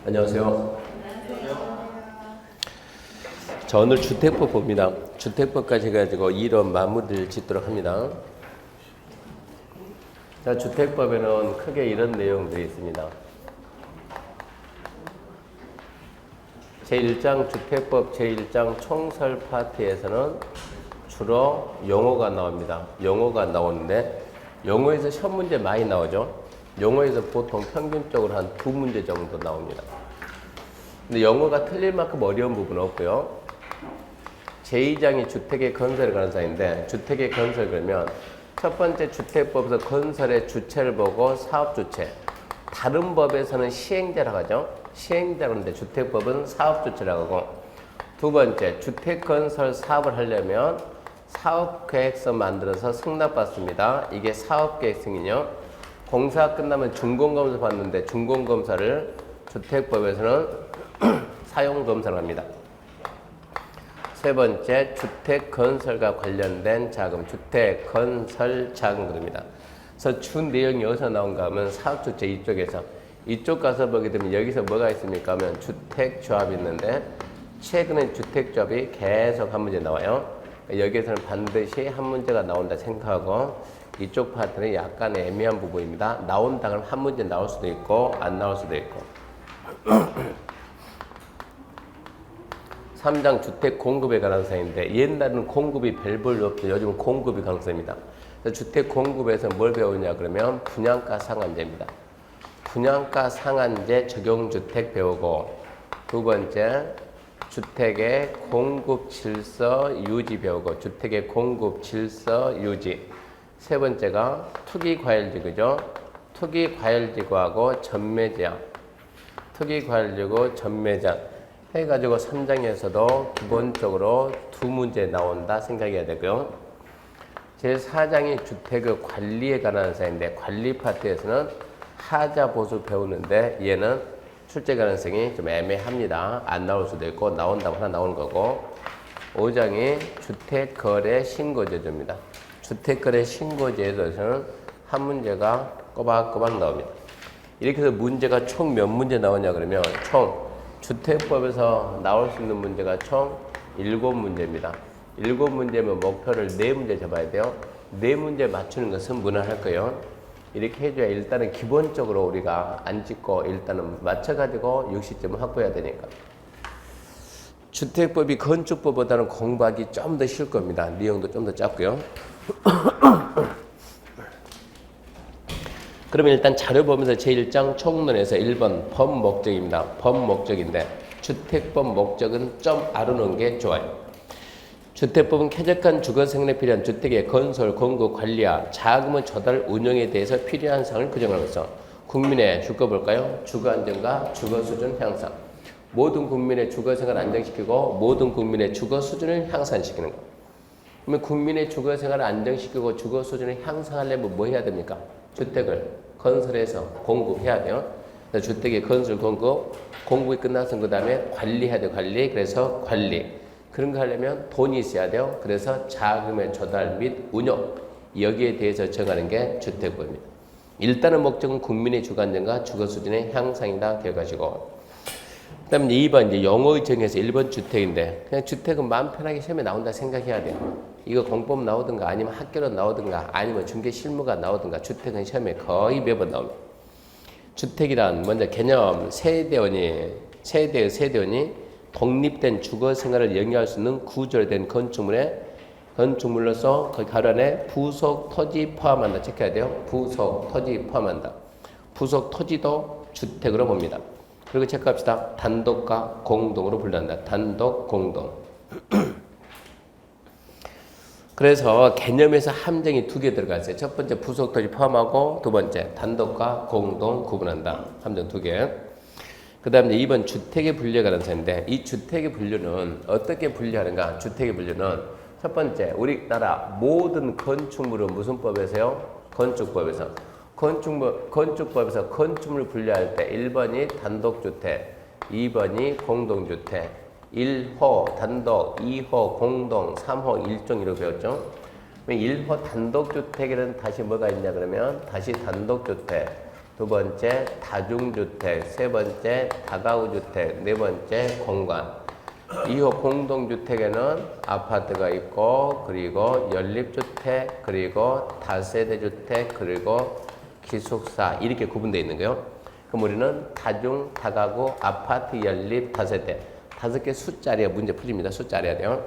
안녕하세요. 자, 오늘 주택법 봅니다. 주택법까지 해가지고 이론 마무리를 짓도록 합니다. 자, 주택법에는 크게 이런 내용들이 있습니다. 제1장 주택법 제1장 총설 파트에서는 주로 용어가 나옵니다. 용어가 나오는데 용어에서 시험 문제 많이 나오죠. 용어에서 보통 평균적으로 한 2문제 정도 나옵니다. 근데 영어가 틀릴 만큼 어려운 부분은 없고요. 제2장이 주택의 건설에 관한 사항인데 주택의 건설 그러면 첫 번째 주택법에서 건설의 주체를 보고 사업주체, 다른 법에서는 시행자라고 하죠. 시행자라고 하는데 주택법은 사업주체라고 하고, 두 번째 주택건설 사업을 하려면 사업계획서 만들어서 승낙받습니다. 이게 사업계획서는요. 공사 끝나면 준공검사 받는데 준공검사를 주택법에서는 사용검사를 합니다. 세 번째 주택건설과 관련된 자금, 주택건설 자금입니다. 그래서 주 내용이 어디서 나온가 하면 사업주체 이쪽에서, 이쪽 가서 보게 되면 여기서 뭐가 있습니까 하면 주택조합이 있는데 최근에 주택조합이 계속 한 문제 나와요. 여기에서는 반드시 한 문제가 나온다 생각하고, 이쪽 파트는 약간 애매한 부분입니다. 나온다 그러면 한 문제 나올 수도 있고 안 나올 수도 있고. 3장 주택 공급에 관한 사항인데 옛날에는 공급이 별볼로 없죠. 요즘은 공급이 강세입니다. 주택 공급에서 뭘 배우냐 그러면 분양가 상한제입니다. 분양가 상한제 적용주택 배우고, 두 번째 주택의 공급 질서 유지 배우고, 주택의 공급 질서 유지. 세 번째가 투기과열지구죠. 투기과열지구하고 전매제한. 투기과열지구 전매제한 해가지고 3장에서도 기본적으로 2문제 나온다 생각해야 되고요. 제4장이 주택의 관리에 관한 사항인데 관리 파트에서는 하자 보수 배우는데 얘는 출제 가능성이 좀 애매합니다. 안 나올 수도 있고 나온다고 하나 나오는 거고. 5장이 주택거래 신고제도입니다. 주택거래 신고제도에서는 한 문제가 꼬박꼬박 나옵니다. 이렇게 해서 문제가 총 몇 문제 나오냐 그러면 총 주택법에서 나올 수 있는 문제가 총 7문제입니다. 7문제면 목표를 4문제 잡아야 돼요. 4문제 맞추는 것은 무난할 거예요. 이렇게 해줘야 일단은 기본적으로 우리가 안 찍고 일단은 맞춰가지고 60점을 확보해야 되니까. 주택법이 건축법보다는 공부하기 좀 더 쉬울 겁니다. 내용도 좀 더 짧고요. 그러면 일단 자료 보면서 제1장 총론에서 1번 법 목적입니다. 법 목적인데 주택법 목적은 좀 알아놓은 게 좋아요. 주택법은 쾌적한 주거 생활에 필요한 주택의 건설, 공급, 관리와 자금의 조달, 운영에 대해서 필요한 사항을 규정하면서 국민의 주거 볼까요? 주거 안정과 주거 수준 향상. 모든 국민의 주거 생활을 안정시키고 모든 국민의 주거 수준을 향상시키는 것. 그러면 국민의 주거 생활을 안정시키고 주거 수준을 향상하려면 뭐 해야 됩니까? 주택을 건설해서 공급해야 돼요. 주택의 건설 공급, 공급이 끝나서 그 다음에 관리해야 돼요. 관리. 그래서 관리. 그런 거 하려면 돈이 있어야 돼요. 그래서 자금의 조달 및 운용. 여기에 대해서 정하는 게 주택법입니다. 일단은 목적은 국민의 주거 안정과 주거 수준의 향상이다 결과시고. 그 다음에 2번 이제 영어의 정에서 1번 주택인데 그냥 주택은 마음 편하게 시험에 나온다 생각해야 돼요. 이거 공법 나오든가 아니면 학교로 나오든가 아니면 중개 실무가 나오든가 주택은 시험에 거의 매번 나옵니다. 주택이란 먼저 개념 세대원이 독립된 주거 생활을 영위할 수 있는 구조화된 건축물로서 그 가로 안에 부속 토지 포함한다 체크해야 돼요. 부속 토지 포함한다. 부속 토지도 주택으로 봅니다. 그리고 체크합시다. 단독과 공동으로 분류한다. 단독, 공동. 그래서 개념에서 함정이 2개 들어가 있어요. 첫 번째 부속 토지 포함하고 두 번째 단독과 공동 구분한다. 함정 2개. 그 다음에 2번 주택의 분류에 관한 사인데 이 주택의 분류는 어떻게 분류하는가? 주택의 분류는 첫 번째 우리나라 모든 건축물은 무슨 법에서요? 건축법에서. 건축법에서 건축물 분류할 때 1번이 단독주택, 2번이 공동주택, 1호 단독, 2호 공동, 3호 일종 이라고 배웠죠. 1호 단독주택에는 다시 뭐가 있냐 그러면 다시 단독주택, 두 번째 다중주택, 세 번째 다가구주택, 네 번째 공관. 2호 공동주택에는 아파트가 있고, 그리고 연립주택, 그리고 다세대 주택, 그리고 기숙사 이렇게 구분되어 있는 거예요. 그럼 우리는 다중, 다가구, 아파트, 연립, 다세대 5개 숫자리에 문제 풀립니다. 숫자 알아야 돼요.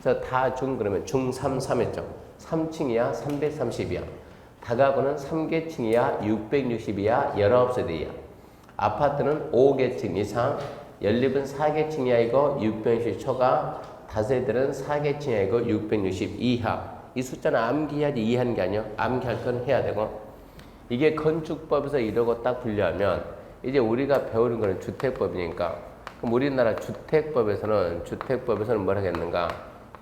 그래서 다중 그러면 중3, 3했죠. 3층이야 330이야. 다가구는 3개층이야 660이야 19세대이야. 아파트는 5개층 이상, 연립은 4개층 이하이고 660 초과, 다세대는 4개층 이하이고 660 이하. 이 숫자는 암기해야지 이해하는 게 아니야. 암기할 건 해야 되고. 이게 건축법에서 이러고 딱 분류하면 이제 우리가 배우는 거는 주택법이니까, 그럼 우리나라 주택법에서는 뭘 하겠는가?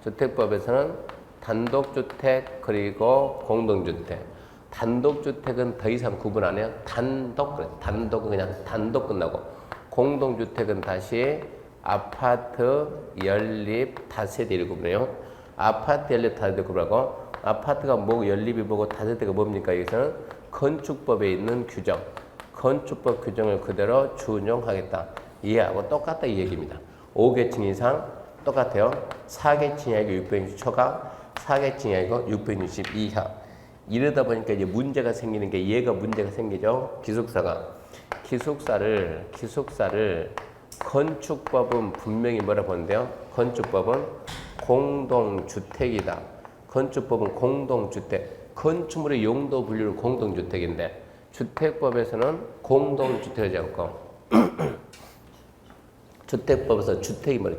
주택법에서는 단독주택 그리고 공동주택. 단독주택은 더 이상 구분 안 해요. 단독은 그냥 단독 끝나고, 공동주택은 다시 아파트, 연립, 다세대를 구분해요. 아파트, 연립, 다세대 구분하고, 아파트가 뭐고 연립이 뭐고 다세대가 뭡니까? 여기서는 건축법에 있는 규정, 건축법 규정을 그대로 준용하겠다. 이해하고 똑같다 이 얘기입니다. 5개층 이상 똑같아요. 4개층 이하이고 660 초과, 4개층 이하이고 660 이하. 이러다 보니까 이제 문제가 생기는 게, 얘가 문제가 생기죠. 기숙사를 건축법은 분명히 뭐라 보는데요. 건축법은 공동주택이다. 건축법은 공동주택. 건축물의 용도 분류는 공동주택인데, 주택법에서는 공동주택이지 않고 주택법에서 주택이 뭐래?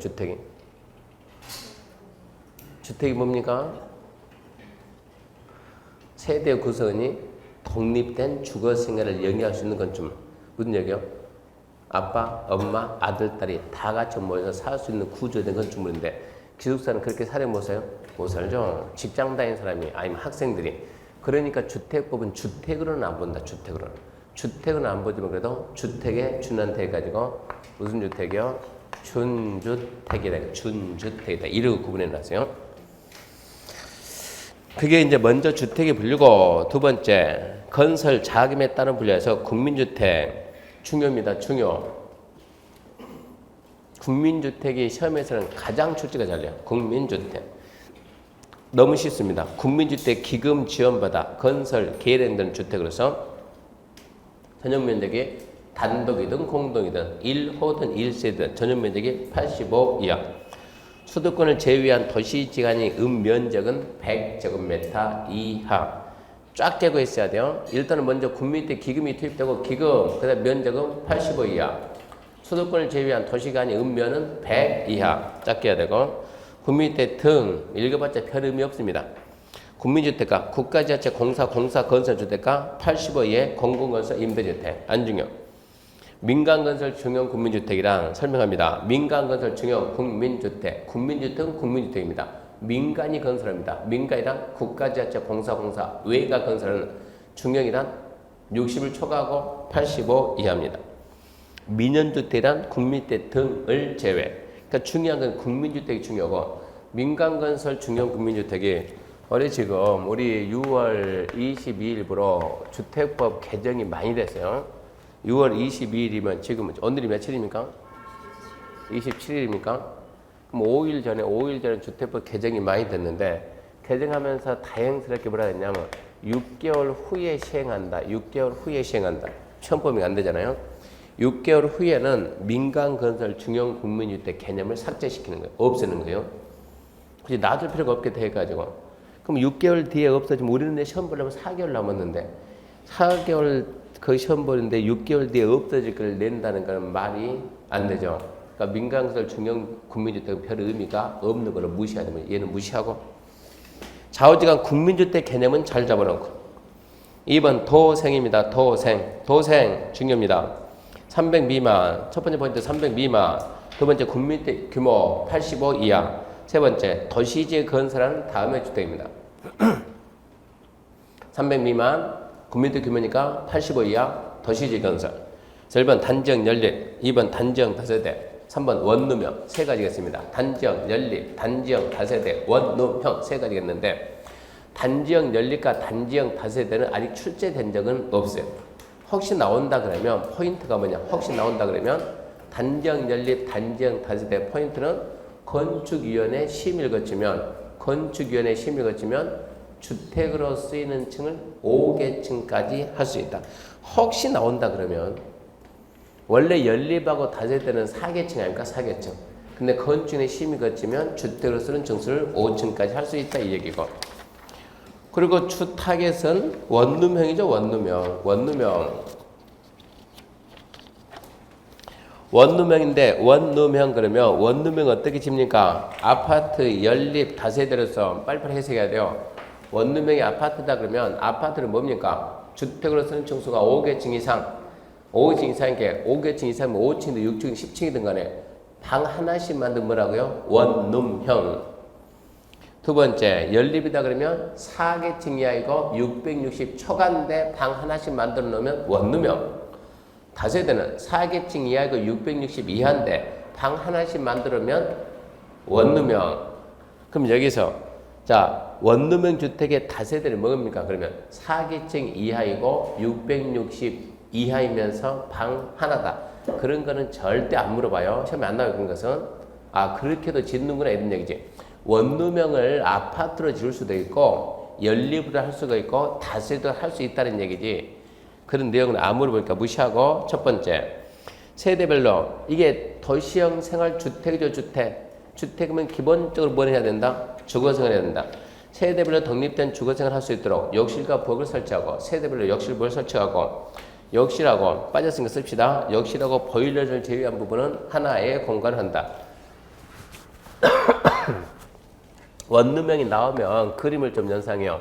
주택이 뭡니까? 세대 구성원이 독립된 주거 생활을 영위할 수 있는 건축물. 무슨 얘기요? 아빠, 엄마, 아들, 딸이 다 같이 모여서 살 수 있는 구조된 건축물인데, 기숙사는 그렇게 살아 못 살아요? 못 살죠. 직장 다니는 사람이, 아니면 학생들이. 그러니까 주택법은 주택으로는 안 본다. 주택은 안 보지만 그래도 주택에 준한테 가지고 무슨 주택이요? 준주택이다. 이렇게 구분해 놨어요. 그게 이제 먼저 주택이 분류고, 두 번째 건설 자금에 따른 분류에서 국민주택 중요입니다. 국민주택이 시험에서는 가장 출제가 잘 돼요. 국민주택 너무 쉽습니다. 국민주택 기금 지원받아 건설 계획된 주택으로서 전용면적이 단독이든 공동이든 1호든 1세든 전용면적이 85 이하, 수도권을 제외한 도시지간의 면적은 100제곱미터 이하. 쫙 깨고 있어야 돼요. 일단은 먼저 국민주택 기금이 투입되고, 그 다음 면적은 85 이하, 수도권을 제외한 도시간의 면은 100 이하. 쫙 깨야 되고, 국민주택 등 읽어봤자 별 의미 없습니다. 국민주택과 국가지자체 공사 건설주택과 85 이하의 공공건설 임대주택 안 중요. 민간건설 중형 국민주택이랑 설명합니다. 민간건설 중형 국민주택은 국민주택입니다. 민간이 건설합니다. 민간이란 국가지자체 공사 외가 건설하는, 중형이란 60을 초과하고 85 이하입니다. 민연주택이란 국민주택 등을 제외. 그러니까 중요한 건 국민주택이 중요하고, 민간건설 중형 국민주택이 우리 6월 22일부로 주택법 개정이 많이 됐어요. 6월 22일이면 지금 오늘이 며칠입니까? 27일입니까? 그럼 5일 전에 주택법 개정이 많이 됐는데, 개정하면서 다행스럽게 뭐라 했냐면 6개월 후에 시행한다. 시험법이 안 되잖아요. 6개월 후에는 민간건설 중형 국민주택 개념을 삭제시키는 거예요. 없애는 거예요. 굳이 놔둘 필요가 없게 돼가지고. 그럼 6개월 뒤에 없어지면 우리는 시험 보려면 4개월 남았는데, 4개월 그 시험 보는데 6개월 뒤에 없어질 걸 낸다는 건 말이 안 되죠. 그러니까 민간건설 중형 국민주택은 별 의미가 없는 거를 무시해야 되면 얘는 무시하고, 좌우지간 국민주택 개념은 잘 잡아놓고. 2번 도생입니다. 도생 중요합니다. 300 미만, 첫 번째 포인트 300 미만, 두 번째 국민주택 규모 85 이하, 세 번째 도시지에 건설하는 다음의 주택입니다. 300 미만, 국민주택 규모니까 85 이하, 도시지에 건설. 1번 단지형 연립, 2번 단지형 다세대, 3번 원룸형. 세 가지겠습니다. 단지형 연립, 단지형 다세대, 원룸형 세 가지겠는데, 단지형 연립과 단지형 다세대는 아직 출제된 적은 없어요. 혹시 나온다 그러면 포인트가 뭐냐? 혹시 나온다 그러면 단정 연립 단정 다세대 포인트는 건축위원회 심의를 거치면 주택으로 쓰이는 층을 5개층까지 할 수 있다. 혹시 나온다 그러면 원래 연립하고 다세대는 4개층 아닙니까? 4개층. 근데 건축위원회 심의 거치면 주택으로 쓰는 층수를 5층까지 할 수 있다 이 얘기고. 그리고 주 타겟은 원룸형이죠. 원룸형인데 원룸형 그러면 원룸형 어떻게 집니까? 아파트 연립 다세대로서 빨리빨리 해석해야 돼요. 원룸형이 아파트다 그러면 아파트는 뭡니까? 주택으로 쓰는 층수가 5개층 이상 5개층 이상이게 5개층 이상이면 5층이든 6층이든 10층이든 간에 방 하나씩 만든 뭐라고요? 원룸형. 두 번째 연립이다 그러면 4개층 이하이고 660 초간대 방 하나씩 만들어 놓으면 원룸형. 다세대는 4개층 이하이고 660 이하인데 방 하나씩 만들면 원룸형. 그럼 여기서 자 원룸형 주택의 다세대는 뭡니까? 그러면 4개층 이하이고 660 이하이면서 방 하나다. 그런 거는 절대 안 물어봐요. 시험에 안 나와요. 그런 것은. 아 그렇게도 짓는구나 이런 얘기지. 원룸형을 아파트로 지을 수도 있고 연립으로 할 수가 있고 다세대도 할 수 있다는 얘기지. 그런 내용은 안 물어보니까 무시하고. 첫 번째 세대별로 이게 도시형 생활주택이죠. 주택이면 기본적으로 뭘 해야 된다? 주거생활 해야 된다. 세대별로 독립된 주거생활 할 수 있도록 욕실과 부엌을 설치하고 세대별로 욕실 부엌을 설치하고 욕실하고 빠졌으니까 씁시다. 욕실하고 보일러를 제외한 부분은 하나의 공간을 한다. 원룸형이 나오면 그림을 좀 연상해요.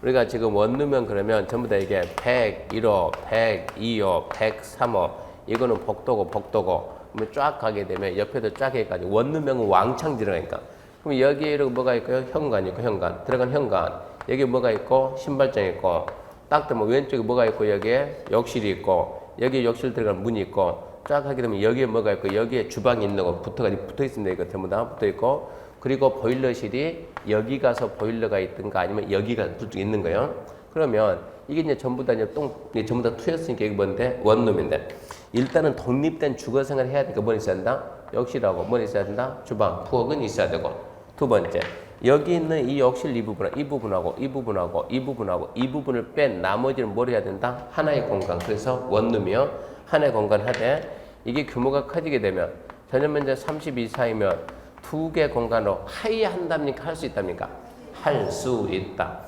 우리가 지금 원룸형 그러면 전부 다 이게 101호, 102호, 103호 이거는 복도고 그러면 쫙 가게 되면 옆에도 쫙 해가지고 원룸형은 왕창 들어가니까 그럼 여기에 뭐가 있고요? 현관이 있고 들어간 현관 여기 뭐가 있고 신발장이 있고 딱 들면 왼쪽에 뭐가 있고 여기에 욕실이 있고 여기 욕실 들어가는 문이 있고 쫙 하게 되면 여기에 뭐가 있고 여기에 주방이 있는 거 붙어 있습니다. 이거 전부 다 붙어 있고 그리고 보일러실이 여기 가서 보일러가 있든가 아니면 여기가 둘 중에 있는 거예요. 그러면 이게 이제 전부 다 전부 다 투였으니까 이게 뭔데? 원룸인데 일단은 독립된 주거생활을 해야 되니까 뭐 있어야 된다? 욕실하고 뭐 있어야 된다? 주방, 부엌은 있어야 되고. 두 번째 여기 있는 이 욕실 이 부분하고 이 부분을 뺀 나머지는 뭘 해야 된다? 하나의 공간. 그래서 원룸이요. 하나의 공간을 하되 이게 규모가 커지게 되면 전용면적 30 이상이면 두 개 공간으로 하이한답니까? 할 수 있답니까? 할 수 있다.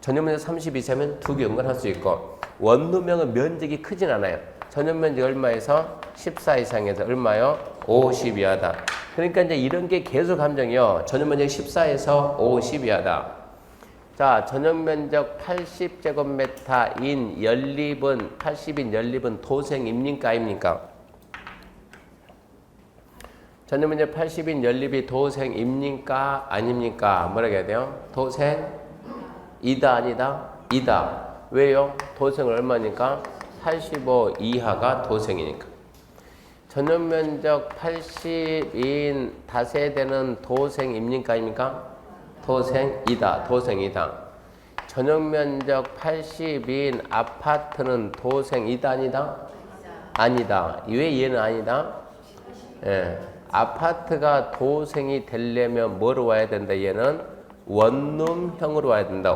전용면적 30 이상이면 두 개 공간 할 수 있고 원룸형은 면적이 크진 않아요. 전용면적 얼마에서 14 이상에서 얼마요? 50 이하다. 그러니까 이제 이런 게 계속 함정이요. 전용면적 14에서 50 이하다. 자, 전용면적 80제곱미터인 연립은 80인 연립은 도생입니까? 아닙니까? 전용면적 80인 연립이 도생입니까? 아닙니까? 뭐라고 해야 돼요? 도생? 이다 아니다? 이다. 왜요? 도생은 얼마니까? 85 이하가 도생이니까. 전용면적 80인 다세대는 도생입니까? 아닙니까? 도생이다. 전용면적 80인 아파트는 도생이다 아니다? 아니다. 왜 얘는 아니다? 예. 아파트가 도생이 되려면 뭐로 와야 된다? 얘는 원룸형으로 와야 된다.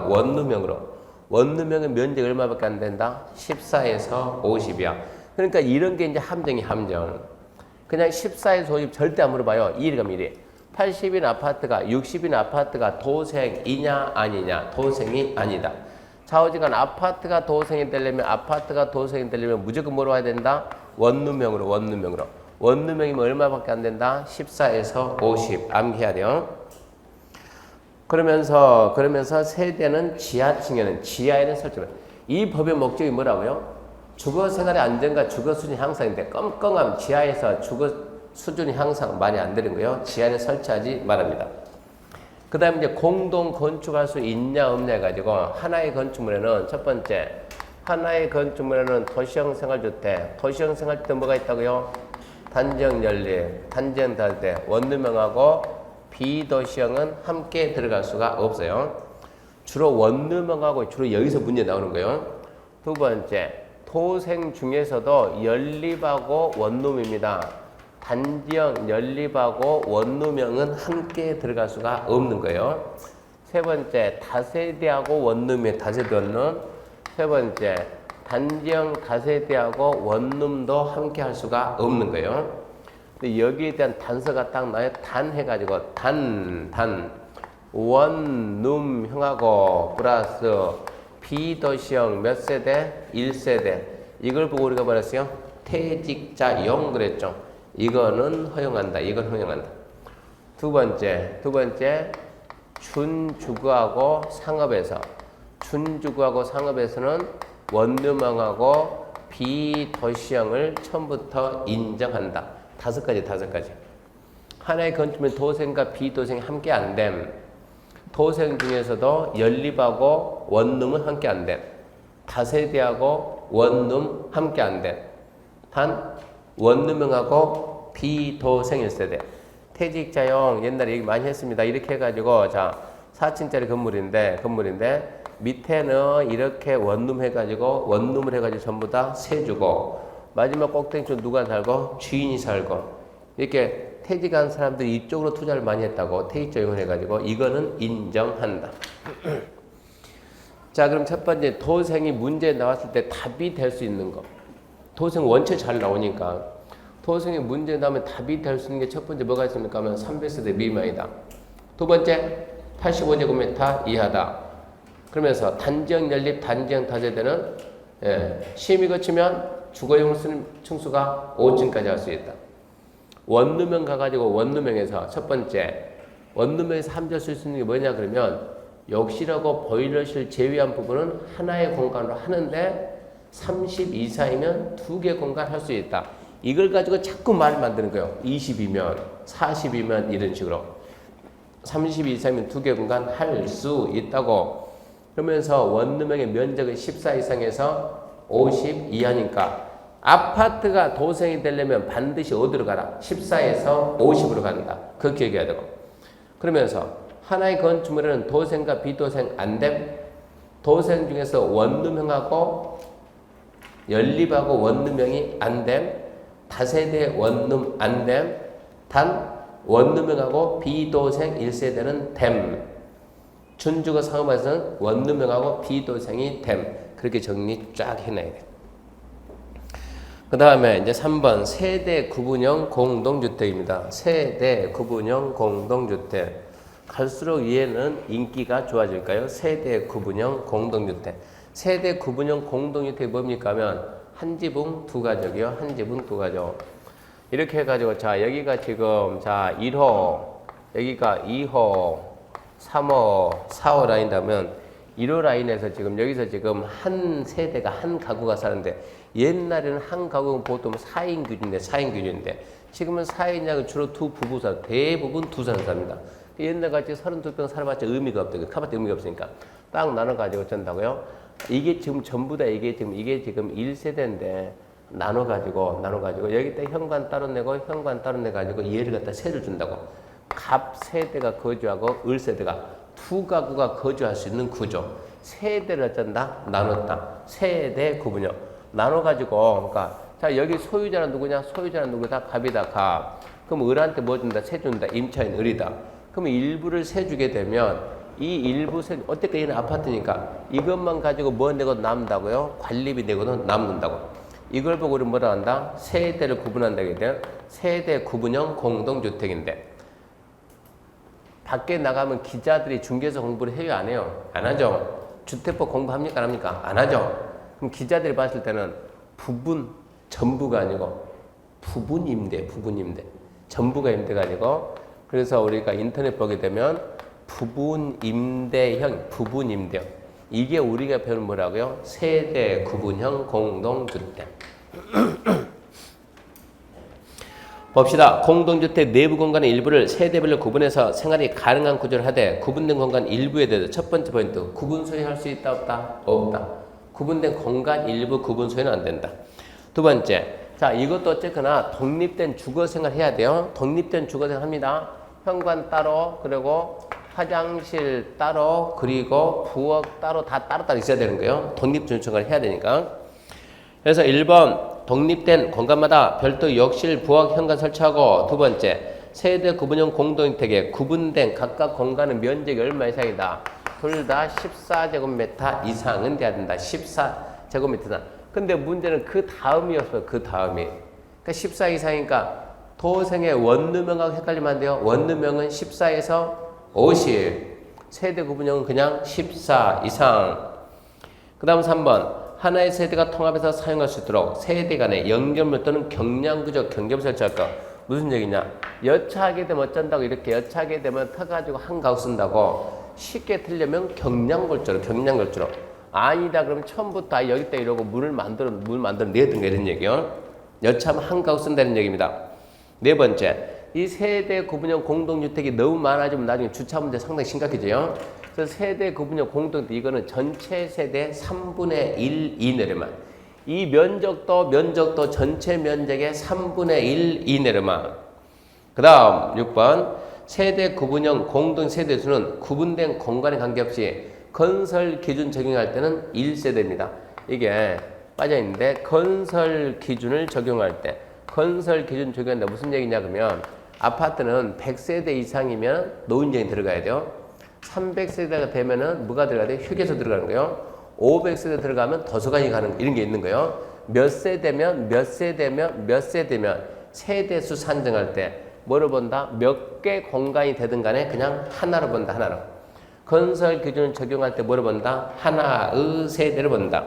원룸형은 면적이 얼마밖에 안 된다? 14에서 50이야. 그러니까 이런 게 이제 함정. 그냥 14에서 50 절대 안 물어봐요. 이리 가면 이래. 80인 아파트가 60인 아파트가 도생이냐 아니냐? 도생이 아니다. 좌우지간 아파트가 도생이 되려면 무조건 뭐로 와야 된다? 원룸형으로. 원룸형이면 얼마밖에 안 된다? 14에서 50 암기해야 돼요. 그러면서 세대는 지하에는 설정을. 이 법의 목적이 뭐라고요? 주거생활의 안정과 주거수준 향상인데 껌껌함 지하에서 주거 수준이 향상 많이 안 되는 거예요. 지하에 설치하지 말합니다. 그 다음에 이제 공동 건축할 수 있냐 없냐 해가지고 하나의 건축물에는 첫 번째 하나의 건축물에는 도시형 생활주택 뭐가 있다고요? 단정 연립, 단정 다세대, 원룸형하고 비도시형은 함께 들어갈 수가 없어요. 주로 원룸형하고 주로 여기서 문제 나오는 거예요. 두 번째 도생 중에서도 연립하고 원룸입니다. 단지형, 연립하고 원룸형은 함께 들어갈 수가 없는 거예요. 세 번째, 다세대하고 원룸의 다세대 원룸. 세 번째, 단지형 다세대하고 원룸도 함께 할 수가 없는 거예요. 근데 여기에 대한 단서가 딱 나요. 단 해가지고 원룸형하고 플러스 비도시형 몇 세대? 1세대. 이걸 보고 우리가 말했어요. 퇴직자용 그랬죠. 이거는 허용한다. 이건 허용한다. 두 번째, 준주거하고 상업에서. 준주거하고 상업에서는 원룸형하고 비도시형을 처음부터 인정한다. 다섯 가지. 하나의 건축물 도생과 비도생이 함께 안 됨. 도생 중에서도 연립하고 원룸은 함께 안 됨. 다세대하고 원룸 함께 안 됨. 단 원룸형하고 비도생 1세대. 퇴직자용 옛날에 얘기 많이 했습니다. 이렇게 해가지고 자 4층짜리 건물인데 밑에는 이렇게 원룸 해가지고 원룸을 해가지고 전부 다 세주고 마지막 꼭대기쪽 누가 살고 주인이 살고 이렇게 퇴직한 사람들이 이쪽으로 투자를 많이 했다고 퇴직자용을 해가지고 이거는 인정한다. 자 그럼 첫 번째 도생이 문제 나왔을 때 답이 될 수 있는 거. 도생 원체 잘 나오니까 도생이 문제 나오면 답이 될 수 있는 게 첫 번째 뭐가 있습니까 하면 300세대 미만이다. 두 번째 85제곱미터 이하다. 그러면서 단지형 연립 단지형 다세대는 시험이 거치면 주거용 층수가 5층까지 할 수 있다. 원룸형 가가지고 원룸형에서 첫 번째 원룸형에서 함정 쓸 수 있는 게 뭐냐 그러면 욕실하고 보일러실 제외한 부분은 하나의 공간으로 하는데 30 이상이면 2개 공간 할 수 있다. 이걸 가지고 자꾸 말을 만드는 거예요. 20이면 40이면 이런 식으로 30 이상이면 2개 공간 할 수 있다고. 그러면서 원룸형의 면적은 14 이상에서 50 이하니까 아파트가 도생이 되려면 반드시 어디로 가라? 14에서 50으로 간다. 그렇게 얘기해야 되고. 그러면서 하나의 건축물에는 도생과 비도생 안 됨. 도생 중에서 원룸형하고 연립하고 원룸형이 안 됨. 다세대 원룸 안 됨. 단 원룸형하고 비도생 1세대는 됨. 준주거 상업에서는 원룸형하고 비도생이 됨. 그렇게 정리 쫙 해놔야 돼. 그 다음에 이제 3번 세대 구분형 공동주택입니다. 세대 구분형 공동주택. 갈수록 얘는 인기가 좋아질까요? 세대 구분형 공동주택. 세대 구분형 공동주택이 뭡니까 하면 한 지붕 두 가족이요. 한 지붕 두 가족. 이렇게 해가지고 자 여기가 지금 자 1호 여기가 2호 3호 4호 라인이라면 1호 라인에서 지금 여기서 지금 한 세대가 한 가구가 사는데 옛날에는 한 가구는 보통 4인 기준인데 지금은 4인이냐고 주로 두 부부 사 대부분 두 사람 삽니다. 옛날 같이 32평 살아봤자 의미가 없다. 카바트 의미가 없으니까 딱 나눠가지고 어쩐다고요? 이게 지금 전부 다 이게 지금 1세대인데 나눠가지고 여기다 현관 따로 내고 현관 따로 내가지고 얘를 갖다 세를 준다고. 갑 세대가 거주하고 을 세대가 두 가구가 거주할 수 있는 구조. 세대를 어쩐다? 나눴다. 세대 구분형. 나눠가지고, 그러니까, 자, 여기 소유자는 누구냐? 소유자는 누구다? 갑이다, 갑. 그럼 을한테 뭐 준다? 세 준다. 임차인 을이다. 그럼 일부를 세 주게 되면, 이 일부 세, 어떻게 얘는 아파트니까, 이것만 가지고 뭐 내고 남는다고요? 관리비 내고는 남는다고. 이걸 보고 우리는 뭐라 한다? 세대를 구분한다게 되면, 세대 구분형 공동주택인데, 밖에 나가면 기자들이 중개사 공부를 해요, 안 해요? 안 하죠. 주택법 공부합니까, 안 합니까? 안 하죠. 그럼 기자들이 봤을 때는 부분, 전부가 아니고 부분 임대. 전부가 임대가 아니고 그래서 우리가 인터넷 보게 되면 부분 임대형. 이게 우리가 배우는 뭐라고요? 세대 구분형 공동주택. 봅시다. 공동주택 내부 공간의 일부를 세대별로 구분해서 생활이 가능한 구조를 하되 구분된 공간 일부에 대해서 첫 번째 포인트. 구분 소유할 수 있다 없다? 없다. 구분된 공간 일부 구분 소유는 안 된다. 두 번째. 자, 이것도 어쨌거나 독립된 주거생활 해야 돼요. 독립된 주거생활 합니다. 현관 따로 그리고 화장실 따로 그리고 부엌 따로 다 따로따로 있어야 되는 거예요. 독립주거생활 해야 되니까. 그래서 1번 독립된 공간마다 별도 욕실, 부엌, 현관 설치하고 두 번째 세대 구분형 공동주택에 구분된 각각 공간의 면적이 얼마 이상이다. 둘 다 14제곱미터 이상은 돼야 된다. 14제곱미터. 근데 문제는 그 다음이었어요. 그 다음이. 그러니까 14 이상이니까 도생의 원룸명하고 헷갈리면 안 돼요. 원룸명은 14에서 50. 세대 구분형은 그냥 14 이상. 그 다음 3번. 하나의 세대가 통합해서 사용할 수 있도록 세대 간의 연결물 또는 경량구조 경계를 설치할 거. 무슨 얘기냐? 여차하게 되면 어쩐다고 이렇게 여차하게 되면 터가지고 한 가구 쓴다고 쉽게 틀려면 경량골조로 아니다 그러면 처음부터 여기다 이러고 물 만들어 내든가 이런 얘기요. 여차하면 한 가구 쓴다는 얘기입니다. 네 번째, 이 세대 구분형 공동주택이 너무 많아지면 나중에 주차 문제 상당히 심각해져요. 그래서 세대 구분형 공동주택 이거는 전체 세대 3분의 1 이내로만. 이 면적도 전체 면적의 3분의 1 이내로만. 그 다음 6번 세대 구분형 공동 세대수는 구분된 공간에 관계없이 건설 기준 적용할 때는 1세대입니다. 이게 빠져있는데 건설 기준을 적용할 때 적용한다 무슨 얘기냐 그러면 아파트는 100세대 이상이면 노인정이 들어가야 돼요. 300세대가 되면은 뭐가 들어가야 돼요? 휴게소 들어가는 거예요. 500세대 들어가면 도서관이 가는 이런 게 있는 거예요. 몇 세대면 세대수 산정할 때 뭐를 본다? 몇 개 공간이 되든 간에 그냥 하나로 본다. 하나로. 건설 기준을 적용할 때 뭐를 본다? 하나의 세대를 본다.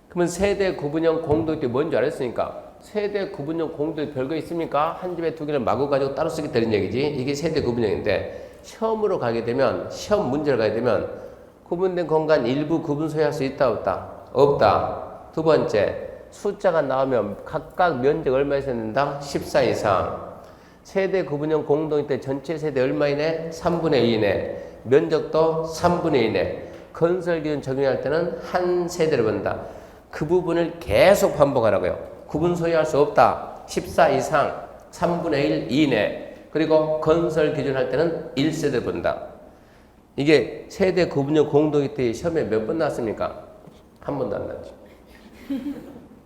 그러면 세대 구분형 공동주택이 뭔지 알았으니까 세대 구분형 공동주택 별거 있습니까? 한 집에 두 개를 마구 가지고 따로 쓰게 되는 얘기지. 이게 세대 구분형인데 시험으로 가게 되면 시험 문제를 가게 되면 구분된 공간 일부 구분 소유할 수 있다 없다? 없다. 두 번째 숫자가 나오면 각각 면적 얼마 있어야 된다? 14 이상. 세대 구분형 공동주택 전체 세대 얼마 이내? 3분의 2 이내. 면적도 3분의 2 이내. 건설 기준 적용할 때는 한 세대를 본다. 그 부분을 계속 반복하라고요. 구분 소유할 수 없다. 14 이상 3분의 1 이내. 그리고 건설 기준 할 때는 1세대를 본다. 이게 세대 구분형 공동주택 시험에 몇 번 나왔습니까? 한 번도 안 나왔죠.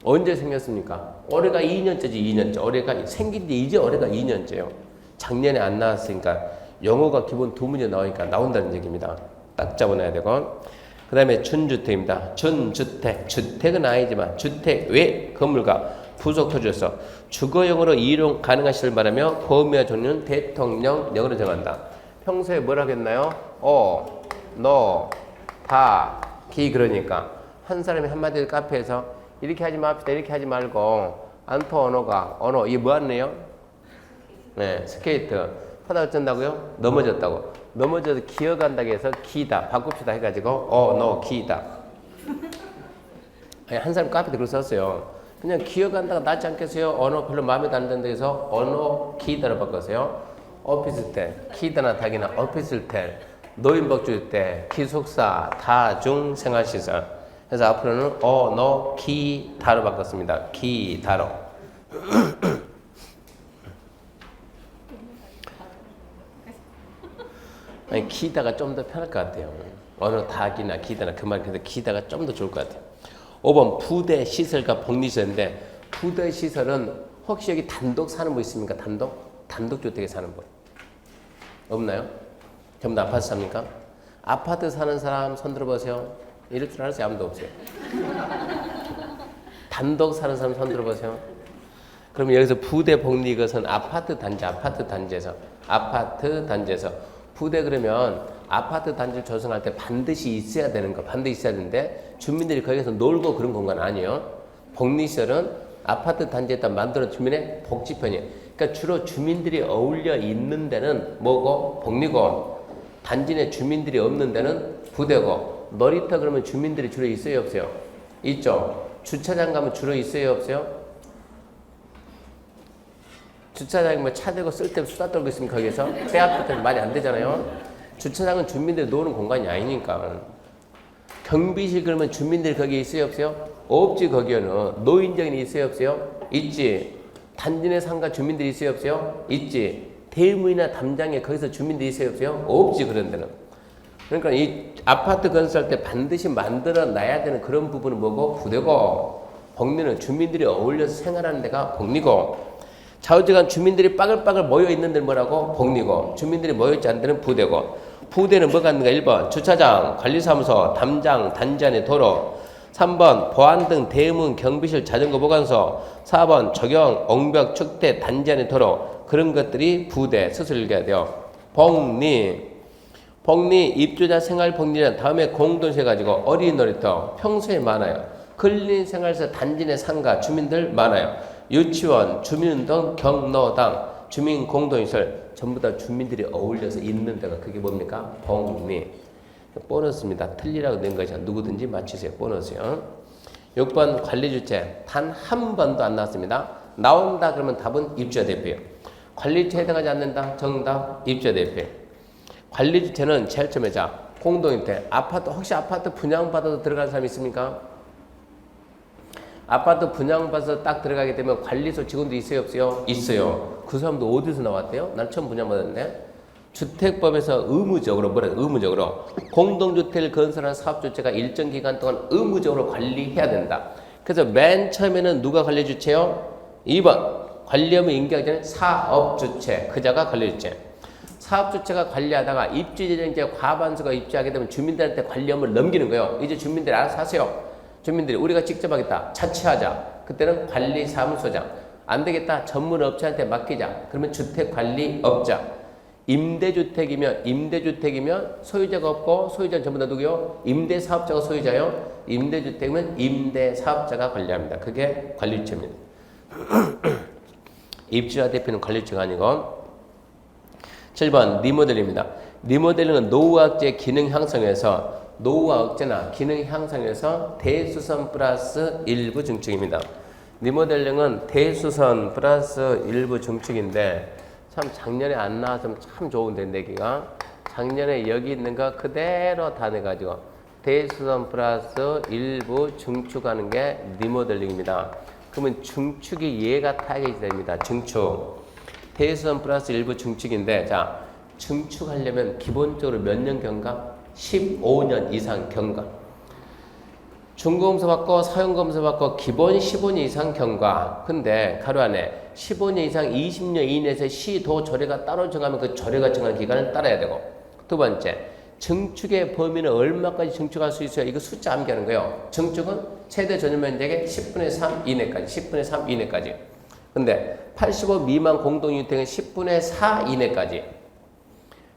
언제 생겼습니까? 올해가 2년째지 2년째. 올해가 생긴 지 이제 올해가 2년째요. 작년에 안 나왔으니까 영어가 기본 두 문제 나오니까 나온다는 얘기입니다. 딱 잡아놔야 되고. 그 다음에 준주택입니다. 준주택. 주택은 아니지만 주택 외 건물과 부속 토지에서 주거용으로 이용 가능한 시를 말하며 범위와 종류는 대통령령으로 정한다. 평소에 뭘 하겠나요? 너, 다, 기 그러니까 한 사람이 한마디로 카페에서 이렇게 하지 맙시다. 이렇게 하지 말고 안토 언어 이게 뭐 하네요? 네, 스케이트 하다 어쩐다고요? 넘어졌다고. 넘어져서 기어간다고 해서 기다 바꿉시다 해가지고 너 기다. 한 사람 카페도 그렇게 썼어요. 그냥 기어간다가 낫지 않겠어요? 언어 별로 마음에 안 든다 해서 언어 기다로 바꿨어요. 오피스텔 기다나 닭이나 오피스텔 노인복지주택 기숙사 다중생활시설. 그래서 앞으로는 너 기다로 바꿨습니다. 기다로. 아니, 기다가 좀 더 편할 것 같아요. 어느 닭이나 기다나 그 말, 근데 기다가 좀 더 좋을 것 같아요. 5번 부대 시설과 복리시설인데 부대 시설은 혹시 여기 단독 사는 분 있습니까? 단독주택에 사는 분 없나요? 전부 다 아파트 삽니까? 아파트 사는 사람 손 들어보세요. 이럴 줄 알았어요. 아무도 없어요. 단독 사는 사람 손 들어보세요. 그러면 여기서 부대 복리 이것은 아파트 단지에서 부대 그러면 아파트 단지를 조성할 때 반드시 있어야 되는 거, 반드시 있어야 되는데 주민들이 거기서 놀고 그런 공간 아니에요. 복리시설은 아파트 단지에다 만들어 주민의 복지편이에요. 그러니까 주로 주민들이 어울려 있는 데는 뭐고? 복리고, 단지 내 주민들이 없는 데는 부대고, 놀이터 그러면 주민들이 주로 있어요 없어요? 있죠. 주차장 가면 주로 있어요 없어요? 주차장에 뭐 차 대고 쓸데없이 수다 떨고 있으면 거기에서 빼앗을 때는 말이 안 되잖아요. 주차장은 주민들이 노는 공간이 아니니까. 경비실 그러면 주민들이 거기에 있어요 없어요? 없지. 거기에는 노인정이 있어요 없어요? 있지. 단지 내 상가 주민들이 있어요 없어요? 있지. 대문이나 담장에 거기서 주민들이 있어요 없어요? 없지. 그런 데는. 그러니까 이 아파트 건설할 때 반드시 만들어 놔야 되는 그런 부분은 뭐고? 부대고, 복리는 주민들이 어울려서 생활하는 데가 복리고, 좌우지간 주민들이 빠글빠글 모여있는 데는 뭐라고? 복리고, 주민들이 모여있지 않는 데는 부대고, 부대는 뭐가 있는가? 1번 주차장, 관리사무소, 담장, 단지 안의 도로, 3번 보안 등 대문, 경비실, 자전거 보관소, 4번 조경, 옹벽, 축대, 단지 안의 도로, 그런 것들이 부대, 스스로 읽어야 돼요. 복리, 입주자 생활 복리는 다음에 공동시 해가지고 어린이 놀이터 평소에 많아요. 근린 생활에서 단지 내 상가, 주민들 많아요. 유치원, 주민운동, 경로당, 주민 공동시설 전부 다 주민들이 어울려서 있는 데가 그게 뭡니까? 복리. 보너스입니다. 틀리라고 낸 것이 누구든지 맞추세요. 보너스요. 6번 관리주체 단 한 번도 안 나왔습니다. 나온다 그러면 답은 입주자 대표예요. 관리주체에 해당하지 않는다. 정답 입주자 대표. 관리주체는 제일 처음에 자 공동임대 아파트 혹시 아파트 분양받아서 들어간 사람 있습니까? 아파트 분양받아서 딱 들어가게 되면 관리소 직원도 있어요 없어요? 있어요. 그 사람도 어디서 나왔대요? 난 처음 분양받았는데 주택법에서 의무적으로 의무적으로 공동주택을 건설한 사업주체가 일정 기간 동안 의무적으로 관리해야 된다. 그래서 맨 처음에는 누가 관리주체요? 2번 관리업무 인계하기 전에 사업주체 그자가 관리주체. 사업주체가 관리하다가 입주예정자 과반수가 입주하게 되면 주민들한테 관리업무를 넘기는 거예요. 이제 주민들이 알아서 하세요. 주민들이 우리가 직접 하겠다. 자치하자. 그때는 관리사무소장. 안 되겠다. 전문업체한테 맡기자. 그러면 주택관리업자. 임대주택이면 소유자가 없고 소유자는 전부 다 누구요? 임대사업자가 소유자요. 임대주택이면 임대사업자가 관리합니다. 그게 관리주체입니다. 입주자 대표는 관리주체가 아니고 7번 리모델링입니다. 리모델링은 노후화 억제 기능 향상에서 노후화 억제나 기능 향상에서 대수선 플러스 일부 증축입니다. 리모델링은 대수선 플러스 일부 증축인데 참 작년에 안 나왔으면 참 좋은데 내기가 작년에 여기 있는 거 그대로 다 내가지고 대수선 플러스 일부 증축하는 게 리모델링입니다. 그러면 증축이 이해가 타겟이 됩니다. 증축 대수선 플러스 일부 증축인데 자 증축하려면 기본적으로 몇 년 경과? 15년 이상 경과. 중고검사 받고 사용검사 받고 기본 15년 이상 경과. 근데 가로 안에 15년 이상 20년 이내에서 시도 조례가 따로 정하면 그 조례가 정한 기간을 따라야 되고. 두 번째, 증축의 범위는 얼마까지 증축할 수 있어요? 이거 숫자 암기하는 거예요. 증축은 최대 전용 면적의 10분의 3 이내까지. 10분의 3 이내까지. 근데 85 미만 공동주택은 10분의 4 이내까지.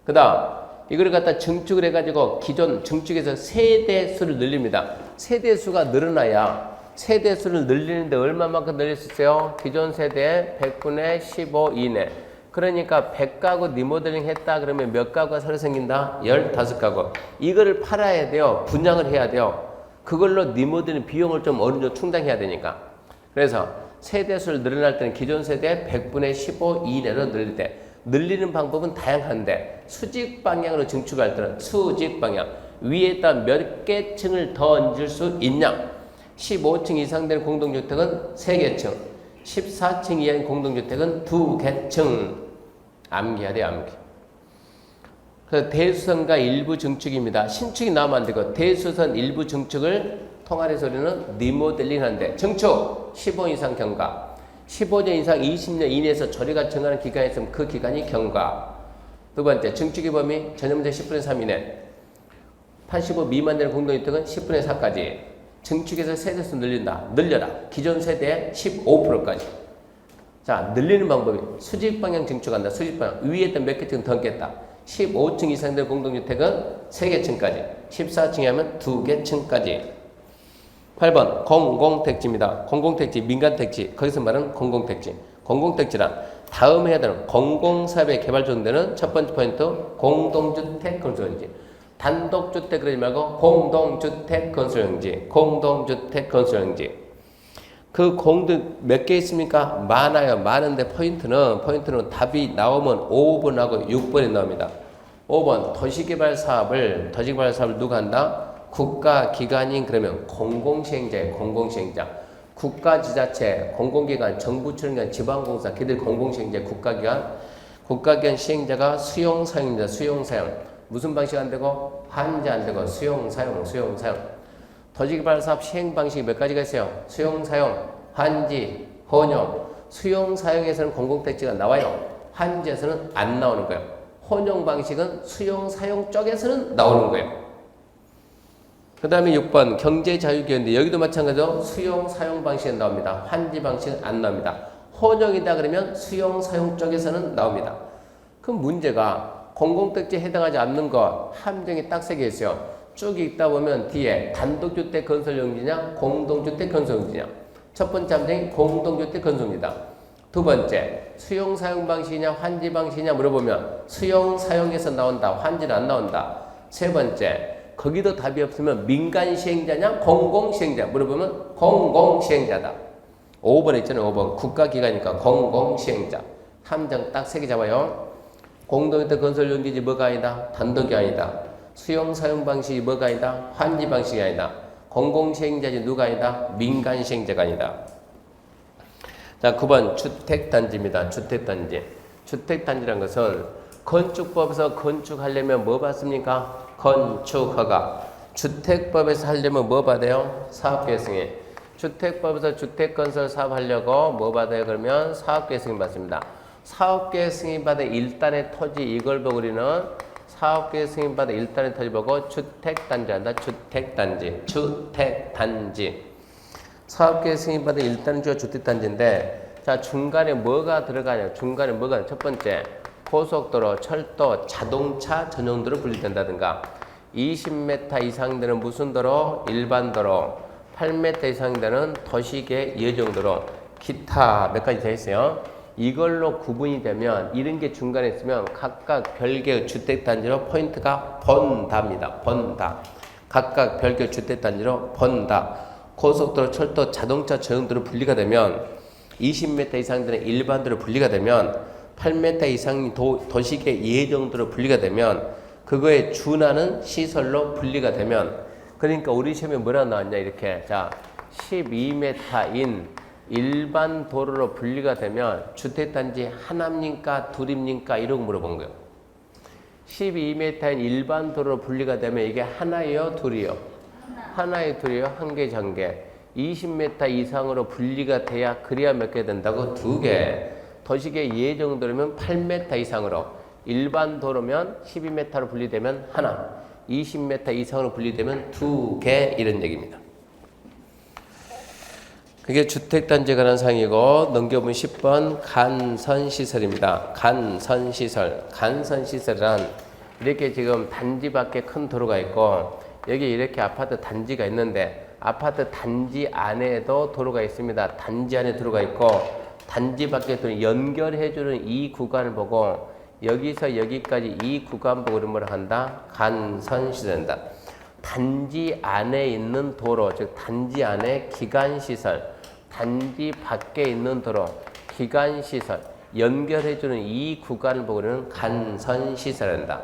그 다음 이걸 갖다 증축을 해가지고 기존 증축에서 세대수를 늘립니다. 세대수가 늘어나야 세대수를 늘리는데 얼마만큼 늘릴 수 있어요? 기존 세대의 100분의 15 이내. 그러니까 100가구 리모델링 했다 그러면 몇 가구가 새로 생긴다? 15가구. 이거를 팔아야 돼요. 분양을 해야 돼요. 그걸로 리모델링 비용을 좀 어느 정도 충당해야 되니까. 그래서 세대수를 늘어날 때는 기존 세대의 100분의 15 이내로 늘릴 때 늘리는 방법은 다양한데 수직 방향으로 증축할 때는 수직 방향 위에다 몇 개 층을 더 얹을 수 있냐 15층 이상 되는 공동주택은 3개 층 14층 이하인 공동주택은 2개 층 암기해야 돼요. 암기. 그래서 대수선과 일부 증축입니다. 신축이 나오면 안 되고 대수선 일부 증축을 통할해서 우리는 리모델링 하는데 증축 15년 이상 경과 15년 이상 20년 이내에서 조례가 정하는 기간이 있으면 그 기간이 경과. 두 번째, 증축의 범위 전용자 10분의 3 이내. 85 미만 되는 공동주택은 10분의 4까지. 증축에서 세대수 늘린다. 늘려라. 기존 세대의 15%까지. 자, 늘리는 방법이 수직 방향 증축한다. 수직 방향. 위에 있던 몇 개 층 더 깼다. 15층 이상 되는 공동주택은 3개 층까지. 14층에 하면 2개 층까지. 8번 공공택지입니다. 공공택지, 민간택지, 거기서 말하는 공공택지. 공공택지란 다음 해야 되는 공공사업의 개발 조정되는 첫 번째 포인트 공동주택 건설용지. 단독주택 그러지 말고 공동주택 건설용지. 공동주택 건설용지. 그 공동 몇 개 있습니까? 많아요. 많은데 포인트는 답이 나오면 5번하고 6번이 나옵니다. 5번 도시개발 사업을 누가 한다? 국가기관인 그러면 공공시행자예요. 공공시행자. 국가지자체, 공공기관, 정부출연기관, 지방공사, 걔들 공공시행자, 국가기관. 국가기관 시행자가 수용사용자, 수용사용. 무슨 방식 안 되고? 환자 안 되고 수용사용. 도시개발 사업 시행 방식이 몇 가지가 있어요? 수용, 사용, 환지, 혼용. 수용, 사용에서는 공공택지가 나와요. 환지에서는 안 나오는 거예요. 혼용 방식은 수용, 사용 쪽에서는 나오는 거예요. 그 다음에 6번 경제자유기업인데 여기도 마찬가지로 수용, 사용 방식은 나옵니다. 환지 방식은 안 나옵니다. 혼용이다 그러면 수용, 사용 쪽에서는 나옵니다. 그럼 문제가 공공택지에 해당하지 않는 것 함정이 딱 3개 있어요. 쭉 읽다 보면 뒤에 단독주택 건설용지냐 공동주택 건설용지냐. 첫 번째 함정이 공동주택 건설용지다. 두 번째 수용, 사용 방식이냐 환지 방식이냐 물어보면 수용, 사용에서 나온다. 환지는 안 나온다. 세 번째 거기도 답이 없으면 민간 시행자냐 공공시행자 물어보면 공공시행자다. 5번 있잖아요. 5번 국가기관이니까 공공시행자. 함정 딱 3개 잡아요. 공동주택 건설용지지 뭐가 아니다? 단독이 아니다. 수용, 사용 방식이 뭐가 아니다? 환지 방식이 아니다. 공공시행자지 누가 아니다? 민간시행자가 아니다. 자, 9번 주택단지입니다. 주택단지. 주택단지란 것은 건축법에서 건축하려면 뭐 받습니까? 건축허가. 주택법에서 하려면 뭐 받아요? 사업계획승인. 주택법에서 주택건설 사업하려고 뭐 받아요? 그러면 사업계획승인 받습니다. 사업계획승인 받아 일단의 토지 이걸 보고 우리는 사업계획승인 받아 일단의 토지 보고 주택단지 한다. 주택단지. 주택단지. 사업계획승인 받아 일단의 주가 주택단지인데 자 중간에 뭐가 들어가냐? 중간에 뭐가 첫 번째 고속도로, 철도, 자동차 전용도로 분리된다든가 20m 이상 되는 무슨 도로? 일반 도로 8m 이상 되는 도시계 예정도로 기타 몇 가지 되어 있어요. 이걸로 구분이 되면 이런 게 중간에 있으면 각각 별개의 주택단지로 포인트가 번답니다. 번다. 각각 별개의 주택단지로 번다. 고속도로, 철도, 자동차 전용도로 분리가 되면 20m 이상 되는 일반도로 분리가 되면 8m 이상 도시계 예정도로 분리가 되면 그거에 준하는 시설로 분리가 되면 그러니까 우리 시험에 뭐라 나왔냐 이렇게 자 12m인 일반 도로로 분리가 되면 주택단지 하나입니까 둘입니까 이런 거 물어본 거예요. 12m인 일반 도로로 분리가 되면 이게 하나예요 둘이요? 하나에 둘이요? 한 개 전개. 20m 이상으로 분리가 돼야 그래야 몇 개 된다고? 2개. 도시계 예정도로면 8m 이상으로 일반 도로면 12m로 분리되면 하나 20m 이상으로 분리되면 2개 이런 얘기입니다. 그게 주택단지에 관한 사항이고 넘겨보면 10번 간선시설입니다. 간선시설. 간선시설은 이렇게 지금 단지 밖에 큰 도로가 있고 여기 이렇게 아파트 단지가 있는데 아파트 단지 안에도 도로가 있습니다. 단지 안에 도로가 있고 단지 밖에 연결해주는 이 구간을 보고 여기서 여기까지 이 구간 보고 뭐라 한다? 간선시설한다. 단지 안에 있는 도로, 즉 단지 안에 기간시설, 단지 밖에 있는 도로, 기간시설, 연결해주는 이 구간을 보고는 간선시설한다.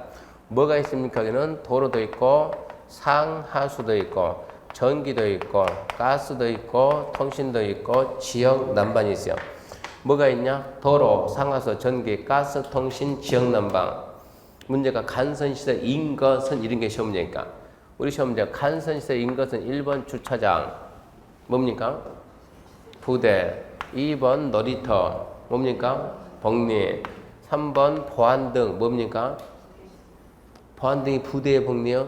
뭐가 있습니까? 여기는 도로도 있고 상하수도 있고 전기도 있고 가스도 있고 통신도 있고 지역 난방이 있어요. 뭐가 있냐? 도로, 상하수, 전기, 가스, 통신, 지역 난방. 문제가 간선시설인 것은 이런 게 시험 문제니까. 우리 시험 문제 간선시설인 것은 1번 주차장 뭡니까? 부대. 2번 놀이터 뭡니까? 복리. 3번 보안등 뭡니까? 보안등이 부대의 복리요?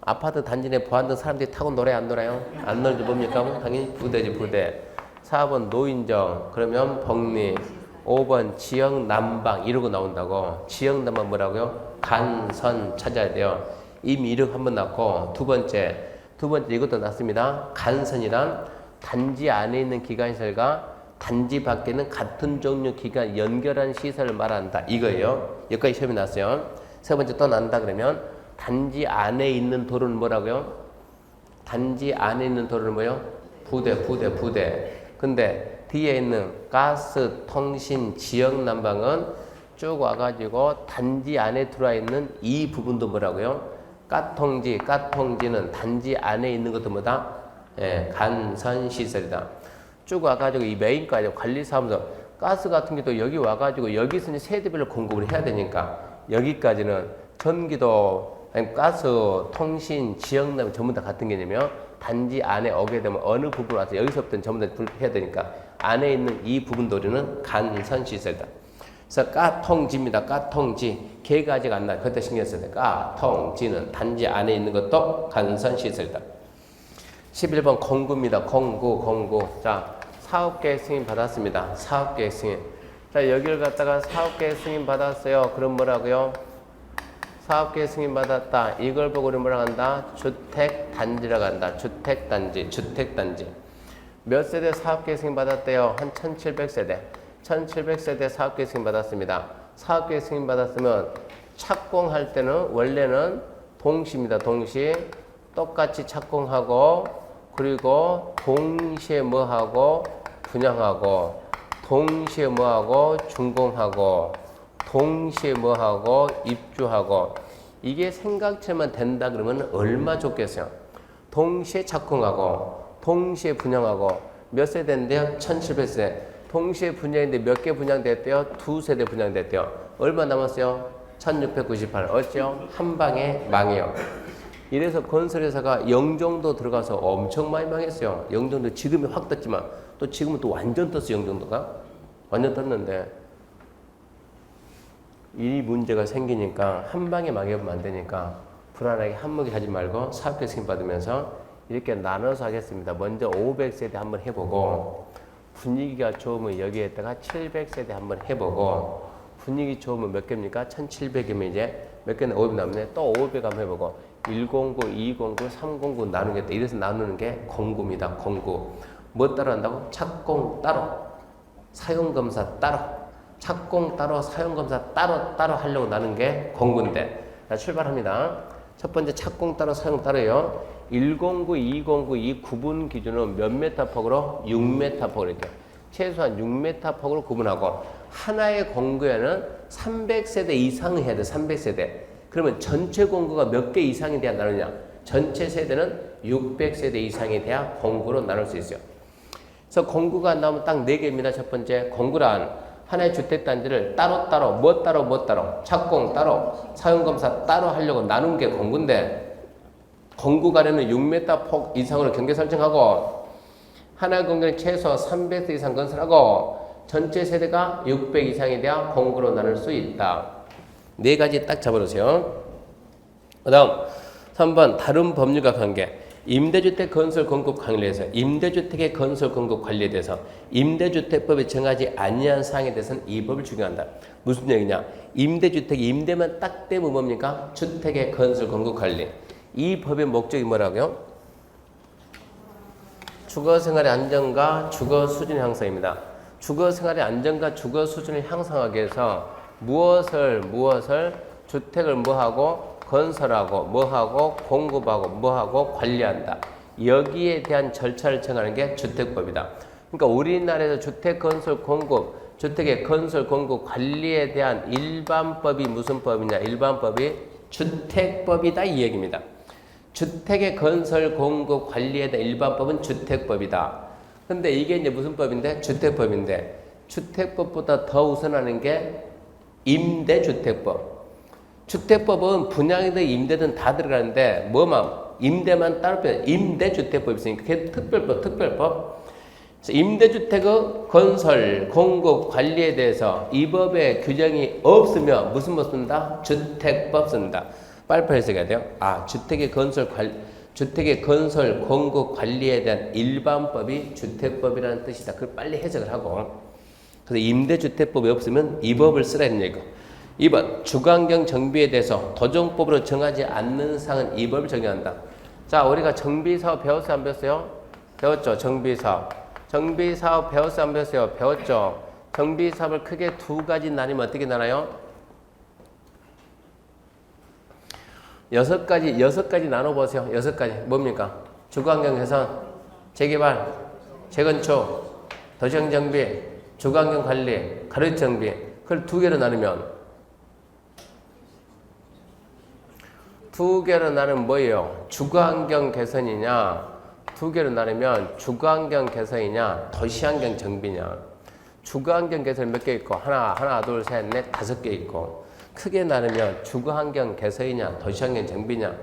아파트 단지 내 보안등 사람들이 타고 놀아요 안 놀아요? 안 놀죠. 뭡니까? 당연히 부대지 부대. 4번 노인정 그러면 복리. 5번 지역 난방 이러고 나온다고. 지역 난방 뭐라고요? 간선 찾아야 돼요. 이미 이렇게 한번 났고 두 번째 이것도 났습니다. 간선이란 단지 안에 있는 기관시설과 단지 밖에 있는 같은 종류 기관 연결한 시설을 말한다. 이거예요. 여기까지 시험이 났어요. 세 번째 또 난다 그러면 단지 안에 있는 도로는 뭐라고요? 단지 안에 있는 도로는 뭐요? 부대. 근데 뒤에 있는 가스, 통신, 지역 난방은 쭉 와가지고 단지 안에 들어와 있는 이 부분도 뭐라고요? 까통지는 단지 안에 있는 것도 뭐다? 예, 간선시설이다. 쭉 와가지고 이 메인까지 관리사무소, 가스 같은 경우도 여기 와가지고 여기서 이제 세대별로 공급을 해야 되니까 여기까지는 전기도 아니 가스, 통신, 지역라면 전부 다 같은 개념이요. 단지 안에 오게 되면 어느 부분 와서 여기서부터는 전부 다 해야 되니까 안에 있는 이 부분도리는 간선시설이다. 그래서 까통지입니다. 까통지. 개가 아직 안 나요. 그때 신경 써야 돼. 까통지는 단지 안에 있는 것도 간선시설이다. 11번 공구입니다. 공구. 자, 사업계획 승인 받았습니다. 사업계획 승인. 자, 여기를 갖다가 사업계획 승인 받았어요. 그럼 뭐라고요? 사업계획 승인 받았다. 이걸 보고 우리 뭐라 한다? 주택단지라고 한다. 주택단지. 몇 세대 사업계획 승인 받았대요? 한 1700세대. 1700세대 사업계획 승인 받았습니다. 사업계획 승인 받았으면 착공할 때는 원래는 동시입니다. 동시. 똑같이 착공하고 그리고 동시에 뭐하고 분양하고 동시에 뭐하고 준공하고 동시에 뭐하고 입주하고 이게 생각처럼 된다 그러면 얼마 좋겠어요? 동시에 착공하고 동시에 분양하고 몇 세대인데요? 1700세대. 동시에 분양인데 몇 개 분양됐대요? 2세대 분양됐대요. 얼마 남았어요? 1698. 어째요? 한 방에 망해요. 이래서 건설회사가 영종도 들어가서 엄청 많이 망했어요. 영종도 지금이 확 떴지만 또 지금은 또 완전 떴어요. 영종도가. 완전 떴는데 이 문제가 생기니까 한 방에 망해보면 안 되니까 불안하게 한몫에 하지 말고 사업계 승인 받으면서 이렇게 나눠서 하겠습니다. 먼저 500세대 한번 해보고 분위기가 좋으면 여기에다가 700세대 한번 해보고 분위기 좋으면 몇 개입니까? 1700이면 이제 몇 개는 500 남네. 또 500 한번 해보고 109, 209, 309 나누겠다. 이래서 나누는 게 공구입니다. 공구. 뭐 따로 한다고? 착공 따로, 사용검사 따로. 착공 따로, 사용검사 따로 하려고 나눈 게 공구인데. 자, 출발합니다. 첫 번째 착공 따로, 사용 따로요. 109, 209 이 구분 기준은 몇 메타폭으로? 6메타폭으로 이렇게. 최소한 6메타폭으로 구분하고 하나의 공구에는 300세대 이상을 해야 돼. 300세대. 그러면 전체 공구가 몇 개 이상이 돼야 나누냐? 전체 세대는 600세대 이상이 돼야 공구로 나눌 수 있어요. 그래서 공구가 나오면 딱 4개입니다. 첫 번째 공구란 하나의 주택단지를 따로 뭐 따로 착공 따로 사용검사 따로 하려고 나눈 게 공구인데 공구 간에는 6m 폭 이상으로 경계 설정하고 하나의 공구는 최소 300세 이상 건설하고 전체 세대가 600 이상이 돼야 공구로 나눌 수 있다. 4가지 딱 잡아놓으세요. 그 다음 3번 다른 법률과 관계. 임대주택 건설 공급 관리에 대해서 임대주택의 건설 공급 관리에 대해서 임대주택법에 정하지 아니한 사항에 대해서는 이 법을 적용한다. 무슨 얘기냐? 임대주택 임대만 딱 되면 뭡니까? 주택의 건설 공급 관리. 이 법의 목적이 뭐라고요? 주거생활의 안정과 주거 수준 향상입니다. 주거생활의 안정과 주거 수준을 향상하기 위해서 무엇을 주택을 뭐하고 건설하고 뭐하고 공급하고 뭐하고 관리한다. 여기에 대한 절차를 정하는 게 주택법이다. 그러니까 우리나라에서 주택 건설 공급, 주택의 건설 공급 관리에 대한 일반법이 무슨 법이냐? 일반법이 주택법이다 이 얘기입니다. 주택의 건설 공급 관리에 대한 일반법은 주택법이다. 근데 이게 이제 무슨 법인데? 주택법인데 주택법보다 더 우선하는 게 임대주택법. 주택법은 분양이든 임대든 다 들어가는데 뭐만 임대만 따로 빼. 임대주택법이 있으니까 그게 특별법. 그래서 임대주택의 건설, 공급, 관리에 대해서 이 법에 규정이 없으면 무슨 법 쓴다? 주택법 쓴다. 빨리빨리 해석해야 돼요. 주택의 건설, 공급, 관리에 대한 일반법이 주택법이라는 뜻이다. 그걸 빨리 해석을 하고. 그래서 임대주택법이 없으면 이 법을 쓰라는 얘기고. 2번 주거환경 정비에 대해서 도정법으로 정하지 않는 사항은 이 법을 적용한다. 자, 우리가 정비사업 배웠어요? 안 배웠어요? 배웠죠. 정비사업 배웠어요? 안 배웠어요? 배웠죠. 정비사업을 크게 2가지 나뉘면 어떻게 나눠요? 6가지 나눠보세요. 6가지 뭡니까? 주거환경 개선, 재개발, 재건축, 도시환경 정비, 주거환경 관리, 가로지 정비. 그걸 2개로 나누면 2개로 나누면 뭐예요? 주거환경 개선이냐? 2개로 나누면 주거환경 개선이냐? 도시환경 정비냐? 주거환경 개선 몇 개 있고? 하나, 둘, 셋, 넷, 5개 있고. 크게 나누면 주거환경 개선이냐, 도시환경 정비냐,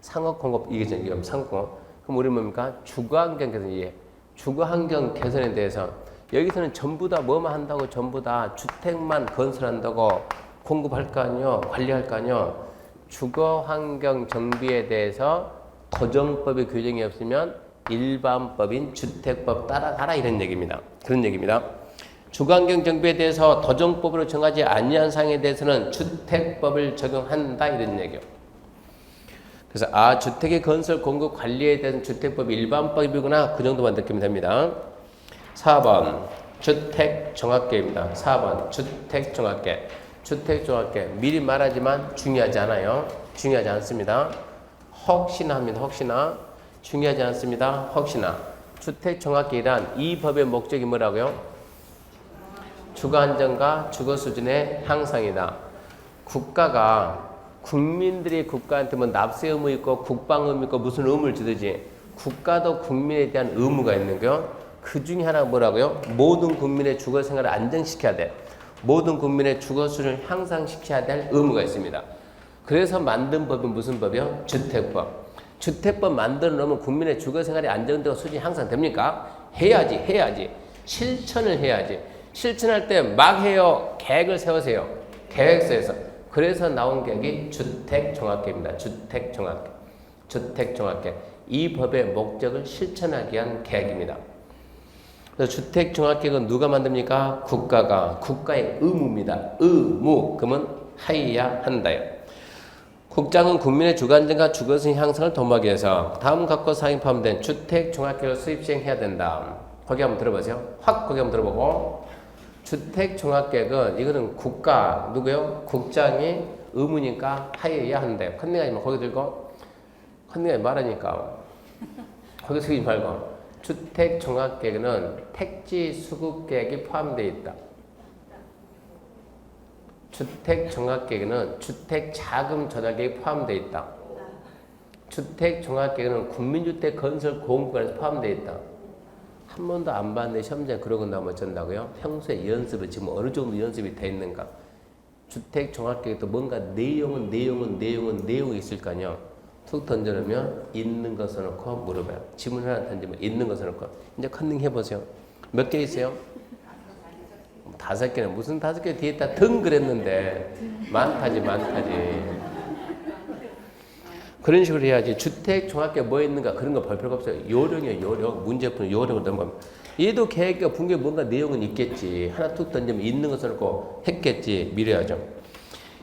상업공업 이게 상업공업. 그럼 우리 뭡니까? 주거환경 개선 이해. 주거환경 개선에 대해서 여기서는 전부 다 뭐만 한다고 전부 다 주택만 건설한다고 공급할 거 아니요, 관리할 거 아니요. 주거환경 정비에 대해서 도정법의 규정이 없으면 일반법인 주택법 따라가라 이런 얘기입니다. 그런 얘기입니다. 주거환경 정비에 대해서 도정법으로 정하지 아니한 사항에 대해서는 주택법을 적용한다 이런 얘기요. 그래서 주택의 건설 공급 관리에 대한 주택법이 일반법이구나 그 정도만 느끼면 됩니다. 4번 주택종합계입니다. 4번 주택종합계. 주택종합계 미리 말하지만 중요하지 않아요. 중요하지 않습니다. 혹시나 합니다. 혹시나 중요하지 않습니다. 혹시나 주택종합계란 이 법의 목적이 뭐라고요? 주거안정과 주거수준의 향상이다. 국가가 국민들이 국가한테 뭐 납세 의무 있고 국방 의무 있고 무슨 의무를 주든지 국가도 국민에 대한 의무가 있는 거요. 그 중에 하나가 뭐라고요? 모든 국민의 주거 생활을 안정시켜야 돼. 모든 국민의 주거 수준을 향상시켜야 될 의무가 있습니다. 그래서 만든 법이 무슨 법이요? 주택법. 주택법 만들어 놓으면 국민의 주거 생활이 안정되고 수준이 향상됩니까? 해야지. 실천을 해야지. 실천할 때 막 해요. 계획을 세우세요. 계획서에서. 그래서 나온 계획이 주택종합계입니다. 주택종합계. 이 법의 목적을 실천하기 위한 계획입니다. 그래서 주택종합계획은 누가 만듭니까? 국가가. 국가의 의무입니다. 의무. 그러면 하여야 한다요. 국장은 국민의 주거안정과 주거수준 향상을 도모하기 위해서 다음 각각 사항이 포함된 주택종합계획을 수립 시행해야 된다. 거기 한번 들어보세요. 거기 한번 들어보고 주택종합계획은 이거는 국가 누구요? 국장이 의무니까 하여야 한대요. 컨닝하지만 거기 들고 컨닝하지 말하니까 거기 쓰지 말고 주택종합계획은 택지 수급계획이 포함되어 있다. 주택종합계획은 주택자금 조달계획이 포함되어 있다. 주택종합계획은 국민주택 건설 공급관에서 포함되어 있다. 한 번도 안 봤는데 시험장에 그러고 나면 어쩐다고요? 평소에 연습을 지금 어느 정도 연습이 돼 있는가? 주택종합계획도 뭔가 내용이 있을 거 아니에요. 툭 던져놓으면 있는 거 써놓고 물어봐요. 질문 하나 던지면 있는 거 써놓고 이제 컨닝 해보세요. 몇 개 있어요? 5개는 무슨 5개 뒤에 다 등 그랬는데 많다지. 그런 식으로 해야지. 주택종합계획 뭐 있는가 그런 거 볼 필요가 없어요. 요령이에요. 요령. 문제풀이 요령을 넘어가면 얘도 계획과 분계 뭔가 내용은 있겠지. 하나 툭 던지면 있는 거 써놓고 했겠지. 미뤄야죠.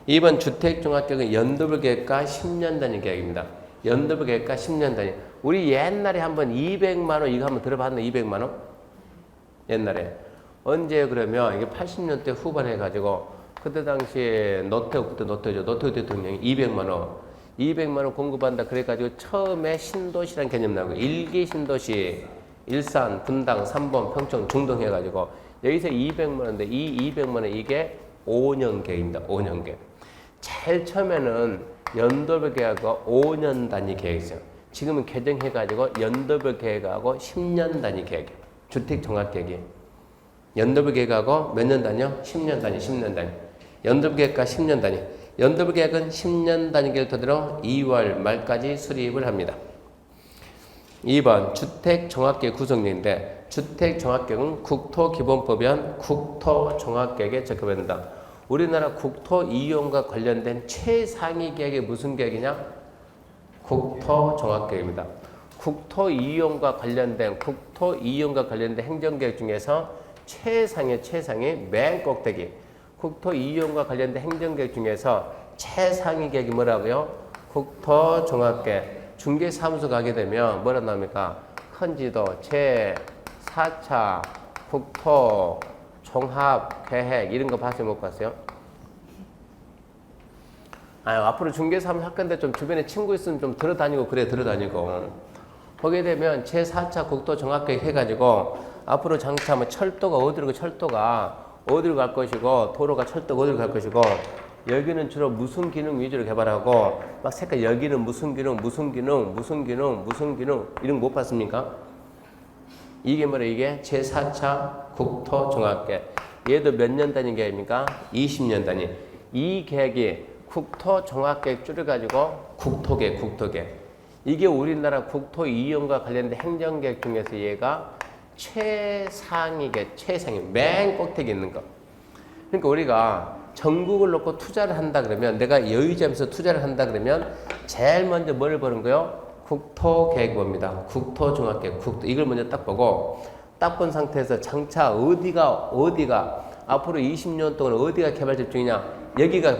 2번 주택종합계획은 연도별 계획과 10년 단위 계획입니다. 연도별 계획과 10년 단위. 우리 옛날에 한번 200만 원 이거 한번 들어봤나? 200만 원? 옛날에. 언제 그러면 이게 80년대 후반에 가지고 그때 당시에 노태우 대통령이 200만 원 공급한다 그래가지고 처음에 신도시라는 개념 나오고 1기 신도시 일산, 분당, 삼본, 평촌, 중동 해가지고 여기서 200만 원인데 이 200만 원 이게 5년 계획입니다. 5년 계획. 제일 처음에는 연도별 계획하고 5년 단위 계획이었어요. 지금은 개정해가지고 연도별 계획하고 10년 단위 계획. 주택종합계획이. 연도별 계획하고 몇 년 단위요? 10년 단위. 연도별 계획과 10년 단위. 연도별 계획은 10년 단위 계획을 토대로 2월 말까지 수립을 합니다. 2번 주택종합계획 구성령인데 주택종합계획은 국토기본법에 한 국토종합계획에 적합해야 된다. 우리나라 국토 이용과 관련된 최상위 계획이 무슨 계획이냐? 국토종합계획입니다. 국토 이용과 관련된 행정계획 중에서 최상위 맨 꼭대기 국토 이용과 관련된 행정계획 중에서 최상위 계획이 뭐라고요? 국토종합계획. 중개사무소 가게 되면 뭐라 나옵니까? 큰지도 제4차 국토종합계획 이런 거 봤어요? 못 봤어요? 앞으로 중개사무소 할 건데 좀 주변에 친구 있으면 좀 들어다니고 거기에 되면 제4차 국토종합계획 해가지고 앞으로 장차 뭐 철도가 어디로 갈 것이고 도로가 철도가 어디로 갈 것이고 여기는 주로 무슨 기능 위주로 개발하고 막 색깔 여기는 무슨 기능 이런 거 못 봤습니까? 이게 뭐래 이게 제4차 국토종합계획. 얘도 몇 년 단위 계획입니까? 20년 단위. 이 계획이 국토종합계획 줄여가지고 국토계획. 이게 우리나라 국토 이용과 관련된 행정계획 중에서 얘가 최상위, 맨 꼭대기 있는 거. 그러니까 우리가 전국을 놓고 투자를 한다 그러면, 내가 여유자면서 투자를 한다 그러면 제일 먼저 뭘 보는 거요? 국토계획 봅니다. 국토종합계획, 이걸 먼저 딱 보고, 딱 본 상태에서 장차 어디가 앞으로 20년 동안 어디가 개발 집중이냐? 여기가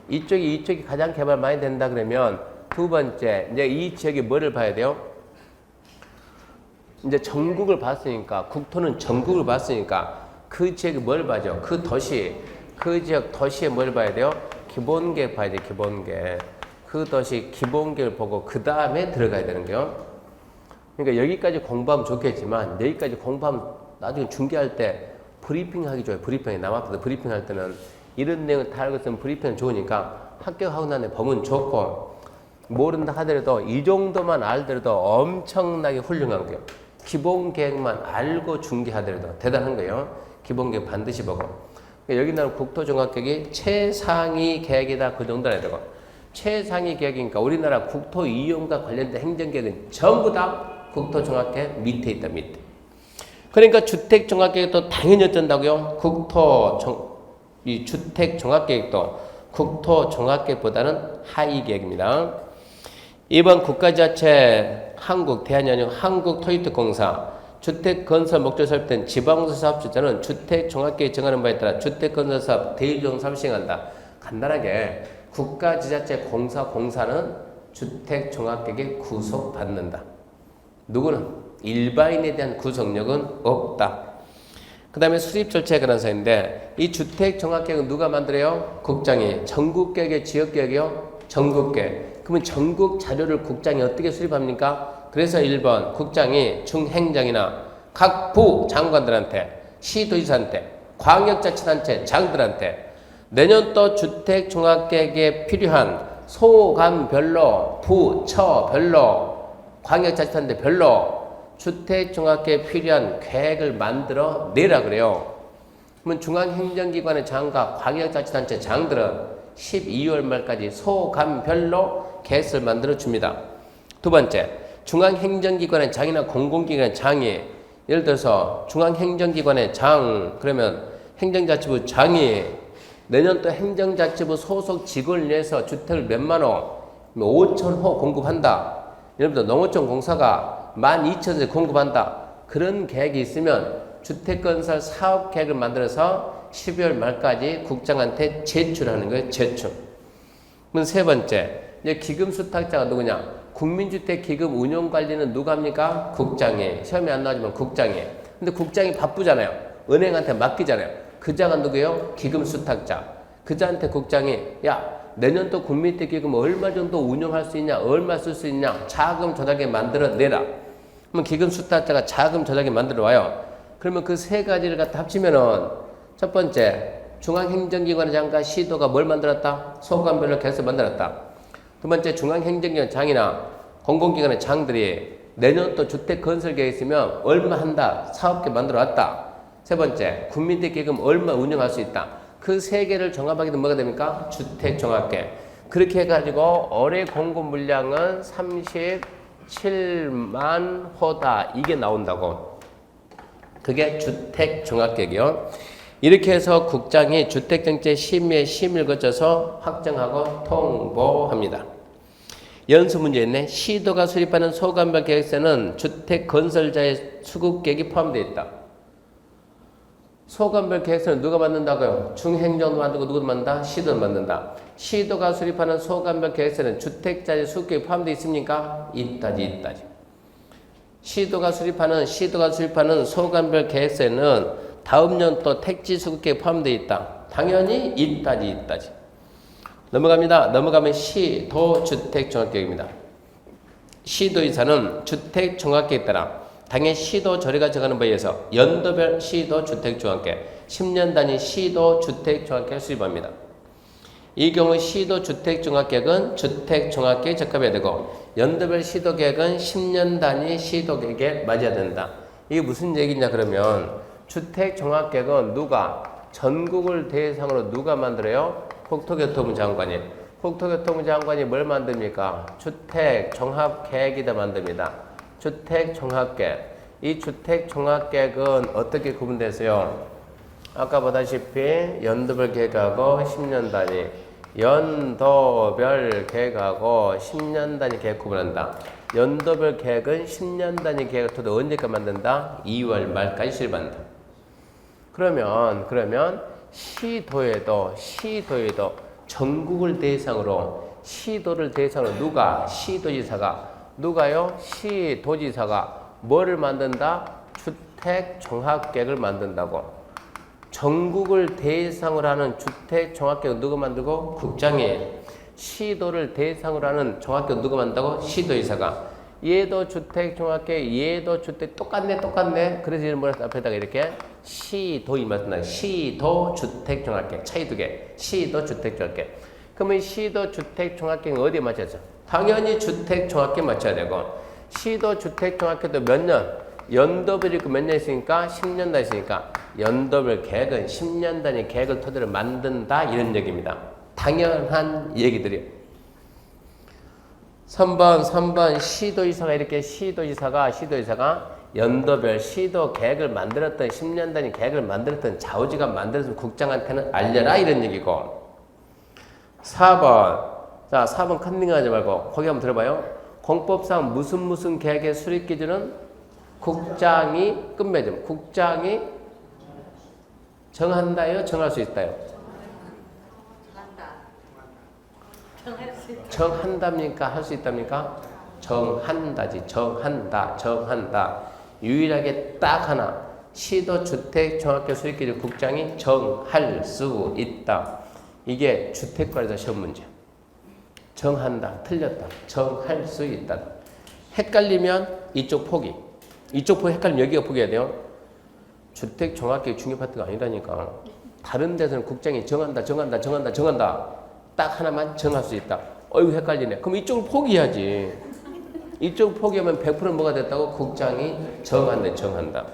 이쪽이 가장 개발 많이 된다 그러면, 두 번째, 이제 이 지역이 뭐를 봐야 돼요? 이제 전국을 봤으니까, 국토는 전국을 봤으니까 그 지역이 뭘 봐죠? 그 지역 도시에 뭘 봐야 돼요? 기본계획 봐야 돼요. 기본계획. 그 도시 기본계획을 보고 그 다음에 들어가야 되는 거예요. 그러니까 여기까지 공부하면 좋겠지만, 여기까지 공부하면 나중에 중계할 때 브리핑 하기 좋아요. 브리핑이 남 앞에서 브리핑 할 때는 이런 내용을 다 알고 있으면 브리핑은 좋으니까 합격하고 난 후에 보면 좋고, 모른다 하더라도 이 정도만 알더라도 엄청나게 훌륭한 거예요. 기본 계획만 알고 중개하더라도 대단한 거예요. 기본 계획 반드시 보고. 그러니까 여기 나오는 국토종합계획이 최상위 계획이다, 그 정도 해야 되고, 최상위 계획이니까 우리나라 국토 이용과 관련된 행정계획은 전부 다 국토종합계획 밑에 있다, 밑에. 그러니까 주택종합계획도 당연히 어쩐다고요? 이 주택종합계획도 국토종합계획보다는 하위 계획입니다. 2번 국가지자체 대한연령 한국토지특공사 주택건설 목적 설정 지방공사 사업주자는 주택종합계획 정하는 바에 따라 주택건설 사업 대유종 사업을 시행한다. 간단하게 국가지자체 공사는 주택종합계획에 구속받는다. 누구는? 일반인에 대한 구속력은 없다. 그 다음에 수립 절차에 관한 사항인데, 이 주택종합계획은 누가 만들어요? 국장이. 전국계획의 지역계획이요? 전국계획. 그러면 전국 자료를 국장이 어떻게 수립합니까? 그래서 1번 국장이 중행정이나 각 부 장관들한테, 시도지사한테, 광역자치단체 장들한테 내년도 주택종합계획에 필요한 소감별로, 부처별로, 광역자치단체 별로 주택종합계획에 필요한 계획을 만들어 내라 그래요. 그러면 중앙행정기관의 장과 광역자치단체 장들은 12월 말까지 소감별로 계획을 만들어 줍니다. 두 번째, 중앙행정기관의 장이나 공공기관의 장이, 예를 들어서 중앙행정기관의 장, 그러면 행정자치부 장이 내년도 행정자치부 소속 직원을 위해서 주택을 몇만 호, 5,000호 공급한다. 예를 들어 농어촌 공사가 12,000세 공급한다. 그런 계획이 있으면 주택건설 사업계획을 만들어서 12월 말까지 국장한테 제출하는 거예요. 제출. 그럼 세 번째, 이제 기금 수탁자가 누구냐? 국민주택기금 운용관리는 누가 합니까? 국장이. 시험에 안 나오지만 국장이. 근데 국장이 바쁘잖아요. 은행한테 맡기잖아요. 그 자가 누구예요? 기금 수탁자. 그 자한테 국장이, 야, 내년도 국민주택기금 얼마 정도 운용할 수 있냐? 얼마 쓸 수 있냐? 자금 조달하게 만들어내라. 그러면 기금 수탁자가 자금 조달하게 만들어 와요. 그러면 그 세 가지를 갖다 합치면은, 첫 번째, 중앙행정기관의 장과 시도가 뭘 만들었다? 소관별로 계획을 만들었다. 두 번째, 중앙행정기관 장이나 공공기관의 장들이 내년도 주택건설계획 있으면 얼마 한다? 사업계획 만들어 왔다. 세 번째, 국민주택기금 얼마 운영할 수 있다. 그 세 개를 종합하게 되면 뭐가 됩니까? 주택종합계획. 그렇게 해가지고 올해 공급 물량은 37만 호다. 이게 나온다고. 그게 주택종합계획이요. 이렇게 해서 국장이 주택정책 심의의 심의를 거쳐서 확정하고 통보합니다. 연수 문제 있네. 시도가 수립하는 소관별 계획서는 주택건설자의 수급계획이 포함되어 있다. 소관별 계획서는 누가 만든다고요? 중행정도 만들고 누구도 만든다? 시도도 만든다. 시도가 수립하는 소관별 계획서는 주택자의 수급계획이 포함되어 있습니까? 있다지. 시도가 수립하는 소관별 계획서에는 다음 년도 택지 수급계획 포함되어 있다. 당연히 있다지. 넘어갑니다. 넘어가면 시도주택종합계획입니다. 시도의사는 주택종합계획에 따라 당해 시도조례가 정하는 바에 의해서 연도별 시도주택종합계획, 10년 단위 시도주택종합계획을 수립합니다. 이 경우 시도주택종합계획은 주택종합계획에 적합해야 되고, 연도별 시도계획은 10년 단위 시도계획에 맞아야 된다. 이게 무슨 얘기냐 그러면, 주택종합계획은 누가? 전국을 대상으로 누가 만들어요? 국토교통부 장관이. 국토교통부 장관이 뭘 만듭니까? 주택종합계획이다 만듭니다. 주택종합계획. 이 주택종합계획은 어떻게 구분되세요? 아까 보다시피 연도별 계획하고 10년 단위, 연도별 계획하고 10년 단위 계획 구분한다. 연도별 계획은 10년 단위 계획을 토대로 언제까지 만든다? 2월 말까지 실반다. 그러면 시도에도 전국을 대상으로 시도를 대상으로 누가 시도지사가 누가요? 시도지사가 뭐를 만든다? 주택종합계획을 만든다고. 전국을 대상으로 하는 주택종합계획 누가 만들고? 국장이. 시도를 대상으로 하는 종합계획 누가 만든다고? 시도지사가. 얘도 주택종합계획, 얘도 주택 똑같네. 그래서 이런 걸 앞에다가 이렇게 시도이 맞나? 시도 주택종합계획 차이 두 개. 시도 주택종합계획. 그러면 시도 주택종합계획은 어디에 맞춰져? 당연히 주택종합계획 맞춰야 되고. 시도 주택종합계획도 몇 년? 연도별 있고 몇 년 있으니까 10년 단위 있으니까 연도별 계획은 10년 단위 계획을 토대로 만든다 이런 얘기입니다. 당연한 얘기들이에요. 3번 시도지사가 이렇게 시도지사가 연도별 시도 계획을 만들었던 10년 단위 계획을 만들었던 좌우지가 만들었던 국장한테는 알려라 이런 얘기고. 4번 자 4번 컨닝하지 말고 거기 한번 들어봐요. 공법상 무슨 계획의 수립 기준은 국장이 끝맺음. 국장이 정한다요? 정할 수 있다요? 정한답니까? 할 수 있답니까? 정한다지. 정한다. 유일하게 딱 하나. 시도 주택 종합계획 수립 기준 국장이 정할 수 있다. 이게 주택관에서 시험 문제. 정한다. 틀렸다. 정할 수 있다. 헷갈리면 이쪽 포기. 이쪽 포기 헷갈리면 여기가 포기해야 돼요. 주택 종합계획 중요 파트가 아니라니까. 다른 데서는 국장이 정한다. 딱 하나만 정할 수 있다. 어이구 헷갈리네. 그럼 이쪽을 포기해야지. 이쪽 포기하면 100% 뭐가 됐다고? 국장이 정한다.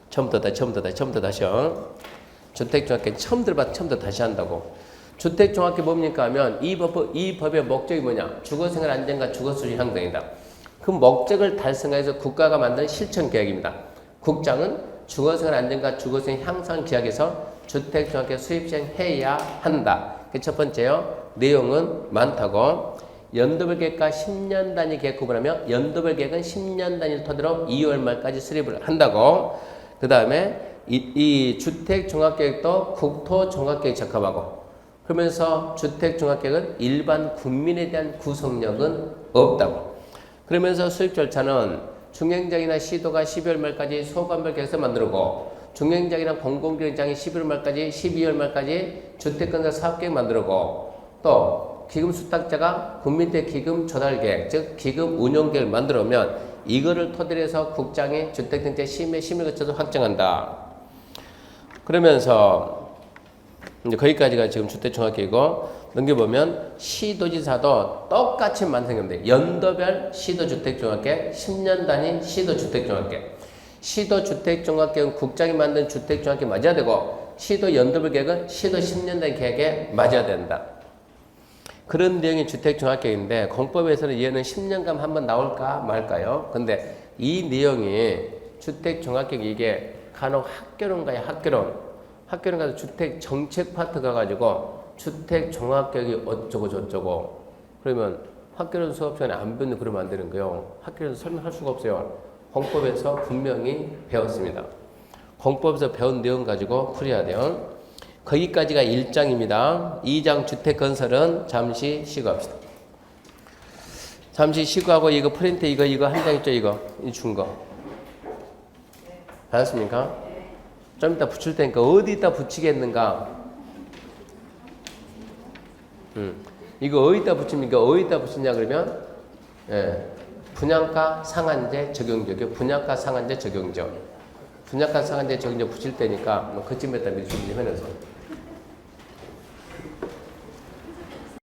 처음부터 다시요. 주택종합계획 처음 들어봐도 처음부터 다시 한다고. 주택종합계획 뭡니까 하면 이 법의 목적이 뭐냐? 주거생활 안정과 주거수지 향상이다. 그 목적을 달성해서 국가가 만든 실천계획입니다. 국장은 주거생활 안정과 주거수지 향상 기하에서 주택종합계획 수립 시행해야 한다. 그 첫 번째요. 내용은 많다고. 연도별 계획과 10년 단위 계획 구분하며 연도별 계획은 10년 단위를 토대로 2월 말까지 수립을 한다고. 그 다음에 이 주택종합계획도 국토종합계획에 적합하고. 그러면서 주택종합계획은 일반 국민에 대한 구속력은 없다고. 그러면서 수립 절차는 중행장이나 시도가 12월 말까지 소관별 계획서 만들고 중행장이나 공공기능장이 11월 말까지 12월 말까지 주택건설 사업계획 만들고 또 기금 수탁자가 국민대 기금 조달계획 즉 기금 운용계획을 만들어오면 이거를 토대로 해서 국장이 주택등재 심의를 거쳐서 확정한다. 그러면서 이제 거기까지가 지금 주택종합계획이고 넘겨보면 시도지사도 똑같이 만드는 겁니다. 연도별 시도주택종합계획, 10년 단위 시도주택종합계획. 시도주택종합계획은 국장이 만든 주택종합계획 맞아야 되고 시도 연도별 계획은 시도 10년 단위 계획에 맞아야 된다. 그런 내용이 주택종합계획인데 공법에서는 얘는 10년간 한번 나올까 말까요? 근데 이 내용이 주택종합계획 이게 간혹 학교론가요? 학교론 가서 주택 정책 파트 가가지고 주택 종합계획이 어쩌고 저쩌고 그러면 학교론 수업 시간에 안 배우는데 그러면 안 되는 거예요. 학교에서 설명할 수가 없어요. 공법에서 분명히 배웠습니다. 공법에서 배운 내용 가지고 풀어야 돼요. 거기까지가 1장입니다. 2장 주택건설은 잠시 쉬고 합시다. 잠시 쉬고 하고 이거 프린트 이거 한 장 있죠? 이거 이 준 거. 받았습니까? 좀 이따 붙일 테니까 어디다 붙이겠는가? 이거 어디다 붙입니까? 어디다 붙이냐 그러면 분양가 상한제 적용적이요. 분양가 상한제 적용적. 분양가 상한제 적용적 붙일 때니까 뭐 그쯤에다 미리 준비해놔서.